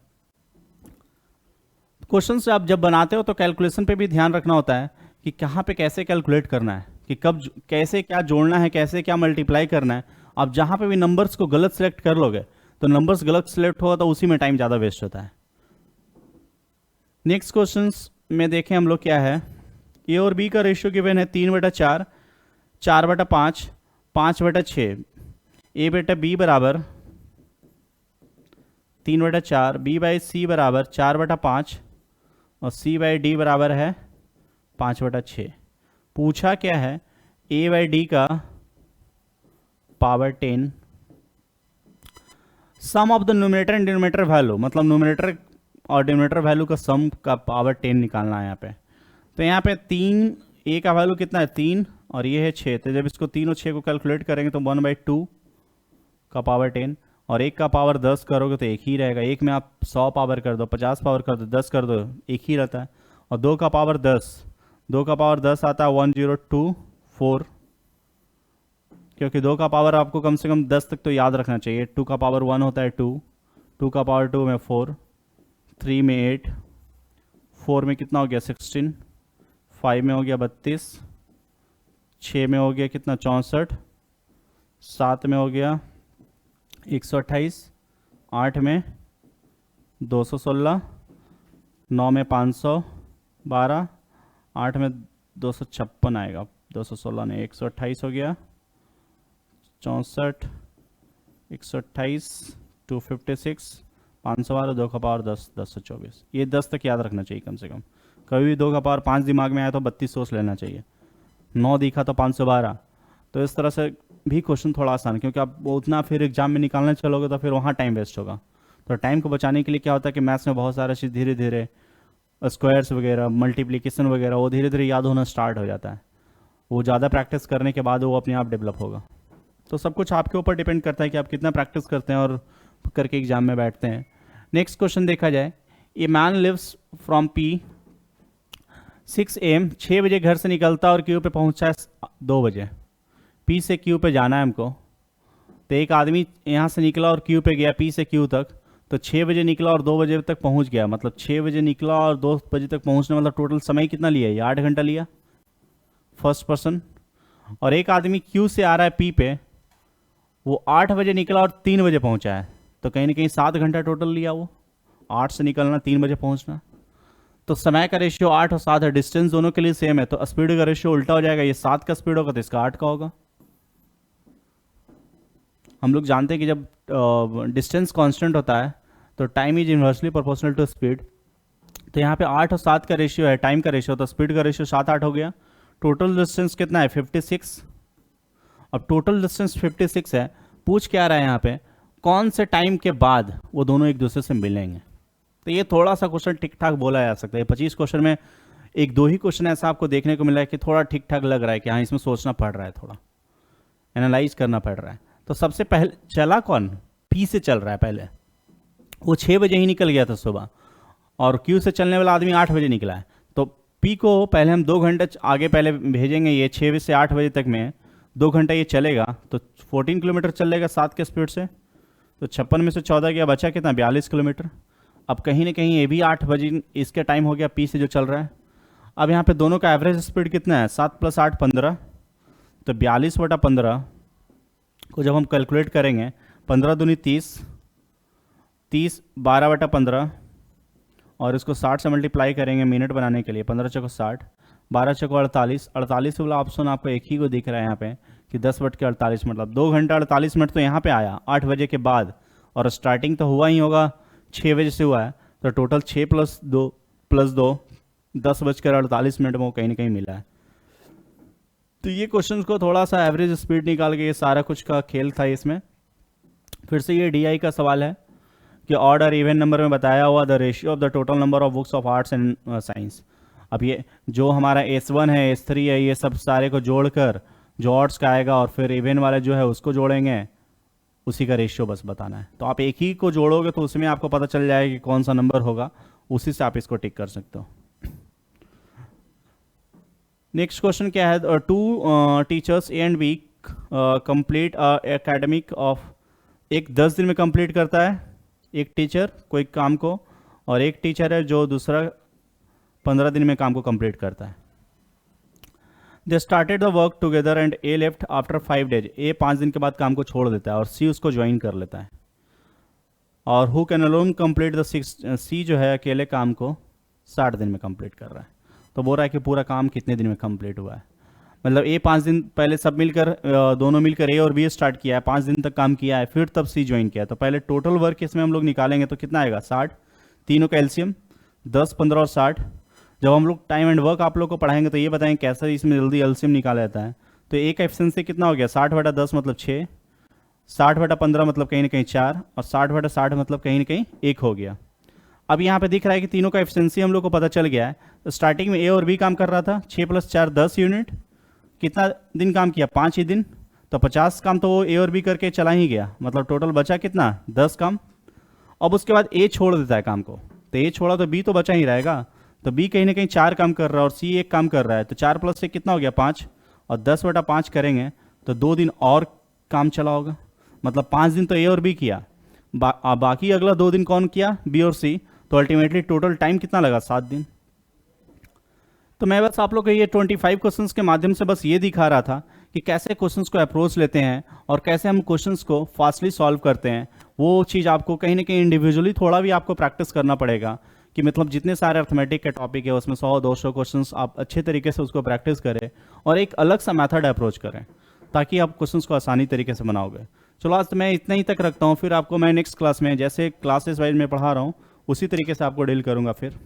क्वेश्चन से आप जब बनाते हो तो कैलकुलेशन पे भी ध्यान रखना होता है कि कहाँ पे कैसे कैलकुलेट करना है, कि कब कैसे क्या जोड़ना है, कैसे क्या मल्टीप्लाई करना है। आप जहाँ पे भी नंबर्स को गलत सेलेक्ट कर लोगे तो नंबर्स गलत सिलेक्ट होगा तो उसी में टाइम ज़्यादा वेस्ट होता है। नेक्स्ट क्वेश्चन में देखें हम लोग क्या है, ए और बी का रेशियो गिवन है 3/4, 4/5, 5/6। ए बेटा बी बराबर 3/4, बी बाई सी बराबर 4/5 और सी बाई डी बराबर है 5/6। पूछा क्या है, ए बाई डी का power 10, sum of the numerator and denominator value, मतलब न्यूमरेटर और डिनोमिनेटर वैल्यू का सम का पावर 10 निकालना है यहाँ पे। तो यहाँ पे 3, ए का वैल्यू कितना है 3 और ये है 6, तो जब इसको 3 और 6 को कैलकुलेट करेंगे तो 1/2 का पावर 10 और एक का पावर 10 करोगे तो एक ही रहेगा। एक में आप 100 पावर कर दो, 50 पावर कर दो, 10 कर दो, एक ही रहता है। और 2 का पावर 10 आता है 1024, क्योंकि 2 का पावर आपको कम से कम 10 तक तो याद रखना चाहिए। 2 का पावर 1 होता है 2 का पावर 2 में 4, 3 में 8, 4 में कितना हो गया 16, 5 में हो गया 32, 6 में हो गया कितना 64, 7 में हो गया 128, 8 में 216, 9 में 512, 8 में 256 आएगा, 216 ने 128 हो गया, 64, 128, 256, 512, 2 का पावर 10, 1024। ये 10 तक याद रखना चाहिए कम से कम। कभी भी 2 का पावर 5 दिमाग में आया तो 32 सोच लेना चाहिए। 9 दिखा तो 512। तो इस तरह से भी क्वेश्चन थोड़ा आसान, क्योंकि आप उतना फिर एग्जाम में निकालने चलोगे तो फिर वहाँ टाइम वेस्ट होगा। तो टाइम को बचाने के लिए क्या होता है कि मैथ्स में बहुत सारा चीज़ धीरे धीरे, स्क्वायर्स वगैरह, मल्टीप्लिकेशन वगैरह, वो धीरे धीरे याद होना स्टार्ट हो जाता है। वो ज़्यादा प्रैक्टिस करने के बाद वो अपने आप डेवलप होगा। तो सब कुछ आपके ऊपर डिपेंड करता है कि आप कितना प्रैक्टिस करते हैं और करके एग्जाम में बैठते हैं। नेक्स्ट क्वेश्चन देखा जाए, a man lives from p 6 AM, 6 बजे घर से निकलता और क्यू पे पहुंचा है 2 बजे। पी से क्यू पे जाना है हमको। तो एक आदमी यहाँ से निकला और क्यू पे गया पी से क्यू तक, तो 6 बजे निकला और 2 बजे तक पहुँच गया। मतलब 6 बजे निकला और 2 बजे तक पहुँचने, मतलब टोटल समय कितना लिया, ये 8 घंटा लिया फर्स्ट पर्सन। और एक आदमी क्यू से आ रहा है पी पे, वो 8 बजे निकला और 3 बजे पहुँचा है, तो कहीं ना कहीं 7 घंटा टोटल लिया वो। 8 से निकलना, 3 बजे पहुँचना। तो समय का रेशियो 8 और 7 है, डिस्टेंस दोनों के लिए सेम है, तो स्पीड का रेशियो उल्टा हो जाएगा। ये 7 का स्पीड होगा तो इसका 8 का होगा। हम लोग जानते हैं कि जब डिस्टेंस कांस्टेंट होता है तो time is inversely proportional to speed. तो यहाँ पे 8 और 7 का रेशियो है, टाइम का रेशियो, तो स्पीड का रेशियो 7-8 हो गया। टोटल डिस्टेंस कितना है 56। अब टोटल डिस्टेंस 56 है, पूछ क्या रहा है यहाँ पे, कौन से टाइम के बाद वो दोनों एक दूसरे से मिलेंगे। तो ये थोड़ा सा क्वेश्चन ठीक ठाक बोला जा सकता है। 25 क्वेश्चन में 1-2 ही क्वेश्चन ऐसा आपको देखने को मिला है कि थोड़ा ठीक ठाक लग रहा है कि हाँ इसमें सोचना पड़ रहा है, थोड़ा एनालाइज करना पड़ रहा है। तो सबसे पहले चला कौन, पी से चल रहा है पहले, वो 6 बजे ही निकल गया था सुबह, और क्यू से चलने वाला आदमी 8 बजे निकला है। तो पी को पहले हम 2 घंटे आगे पहले भेजेंगे, ये 6 बजे से 8 बजे तक में 2 घंटा ये चलेगा, तो 14 किलोमीटर चलेगा 7 के स्पीड से। तो 56 में से 14 गया, बचा कितना 42 किलोमीटर। अब कहीं ना कहीं ये भी 8 बजे इसके टाइम हो गया पी से जो चल रहा है। अब यहाँ पे दोनों का एवरेज स्पीड कितना है 7 + 8 15, तो 42/15 को जब हम कैलकुलेट करेंगे, 15 दूनी 30, 30 12/15 और इसको 60 से मल्टीप्लाई करेंगे मिनट बनाने के लिए, 15 चौको 60, 12 चौको 48, 48 वाला ऑप्शन आपको एक ही को दिख रहा है यहाँ पे कि 10/48, मतलब 2 घंटा 48 मिनट तो यहाँ पे आया 8 बजे के बाद, और स्टार्टिंग तो हुआ ही होगा 6 बजे से हुआ है, तो टोटल 6 + 2 10:48 में वो कहीं ना कहीं मिला है। तो ये क्वेश्चन को थोड़ा सा एवरेज स्पीड निकाल के ये सारा कुछ का खेल था इसमें। फिर से ये DI का सवाल है कि ऑड और इवन नंबर में बताया हुआ the ratio of the total number of books of arts and science. अब ये जो हमारा S1 है S3 है, ये सब सारे को जोड़कर जो आर्ट्स का आएगा और फिर इवन वाला जो है उसको जोड़ेंगे, उसी का रेशियो बस बताना है। तो आप एक ही को जोड़ोगे तो उसमें आपको पता चल जाएगा कि कौन सा नंबर होगा, उसी से आप इसको टिक कर सकते हो। नेक्स्ट क्वेश्चन क्या है, 2 teachers A and B complete academic of, एक 10 दिन में कंप्लीट करता है एक टीचर कोई काम को, और एक टीचर है जो दूसरा 15 दिन में काम को कंप्लीट करता है। They started the work together and A left after 5 days। A 5 दिन के बाद काम को छोड़ देता है और C उसको ज्वाइन कर लेता है। और who can alone complete the six, C जो है अकेले काम को 60 दिन में कंप्लीट कर रहा है। तो बोल रहा है कि पूरा काम कितने दिन में कंप्लीट हुआ है। मतलब ए 5 दिन पहले सब मिलकर दोनों मिलकर ए और बी स्टार्ट किया है, 5 दिन तक काम किया है, फिर तब सी ज्वाइन किया। तो पहले टोटल वर्क इसमें हम लोग निकालेंगे तो कितना आएगा 60, तीनों का एलसीएम 10, 15 और 60। जब हम लोग टाइम एंड वर्क आप लोग को पढ़ाएंगे तो ये बताएंगे कैसे इसमें जल्दी एलसीएम निकाला जाता है। तो ए का एफिशिएंसी कितना हो गया 60/10 मतलब 6, 60/15 मतलब कहीं ना कहीं 4 और 60/60 मतलब कहीं ना कहीं 1 हो गया। अब यहाँ पे दिख रहा है कि तीनों का एफिशिएंसी हम लोग को पता चल गया है। तो स्टार्टिंग में ए और बी काम कर रहा था, 6 + 4 10 यूनिट, कितना दिन काम किया 5 ही दिन, तो 50 काम तो वो ए और बी करके चला ही गया, मतलब टोटल बचा कितना 10 काम। अब उसके बाद ए छोड़ देता है काम को, तो ए छोड़ा तो बी तो बचा ही रहेगा। तो बी कहीं ना कहीं 4 काम कर रहा है और सी 1 काम कर रहा है, तो 4 + 1 कितना हो गया 5, और 10/5 करेंगे तो 2 दिन और काम चला होगा। मतलब 5 दिन तो ए और बी किया, बाकी अगला 2 दिन कौन किया बी और सी, तो अल्टीमेटली टोटल टाइम कितना लगा 7 दिन। तो मैं बस आप लोग को ये 25 क्वेश्चंस के माध्यम से बस ये दिखा रहा था कि कैसे क्वेश्चंस को अप्रोच लेते हैं और कैसे हम क्वेश्चंस को फास्टली सॉल्व करते हैं। वो चीज़ आपको कहीं ना कहीं इंडिविजुअली थोड़ा भी आपको प्रैक्टिस करना पड़ेगा कि मतलब जितने सारे अर्थमेटिक के टॉपिक है उसमें 100-200 क्वेश्चंस आप अच्छे तरीके से उसको प्रैक्टिस करें और एक अलग सा मेथड अप्रोच करें ताकि आप क्वेश्चंस को आसानी तरीके से बनाओगे। चलो आज तो मैं इतना ही तक रखता हूँ, फिर आपको मैं नेक्स्ट क्लास में जैसे क्लासेस वाइज में पढ़ा रहा हूँ उसी तरीके से आपको डील करूँगा फिर।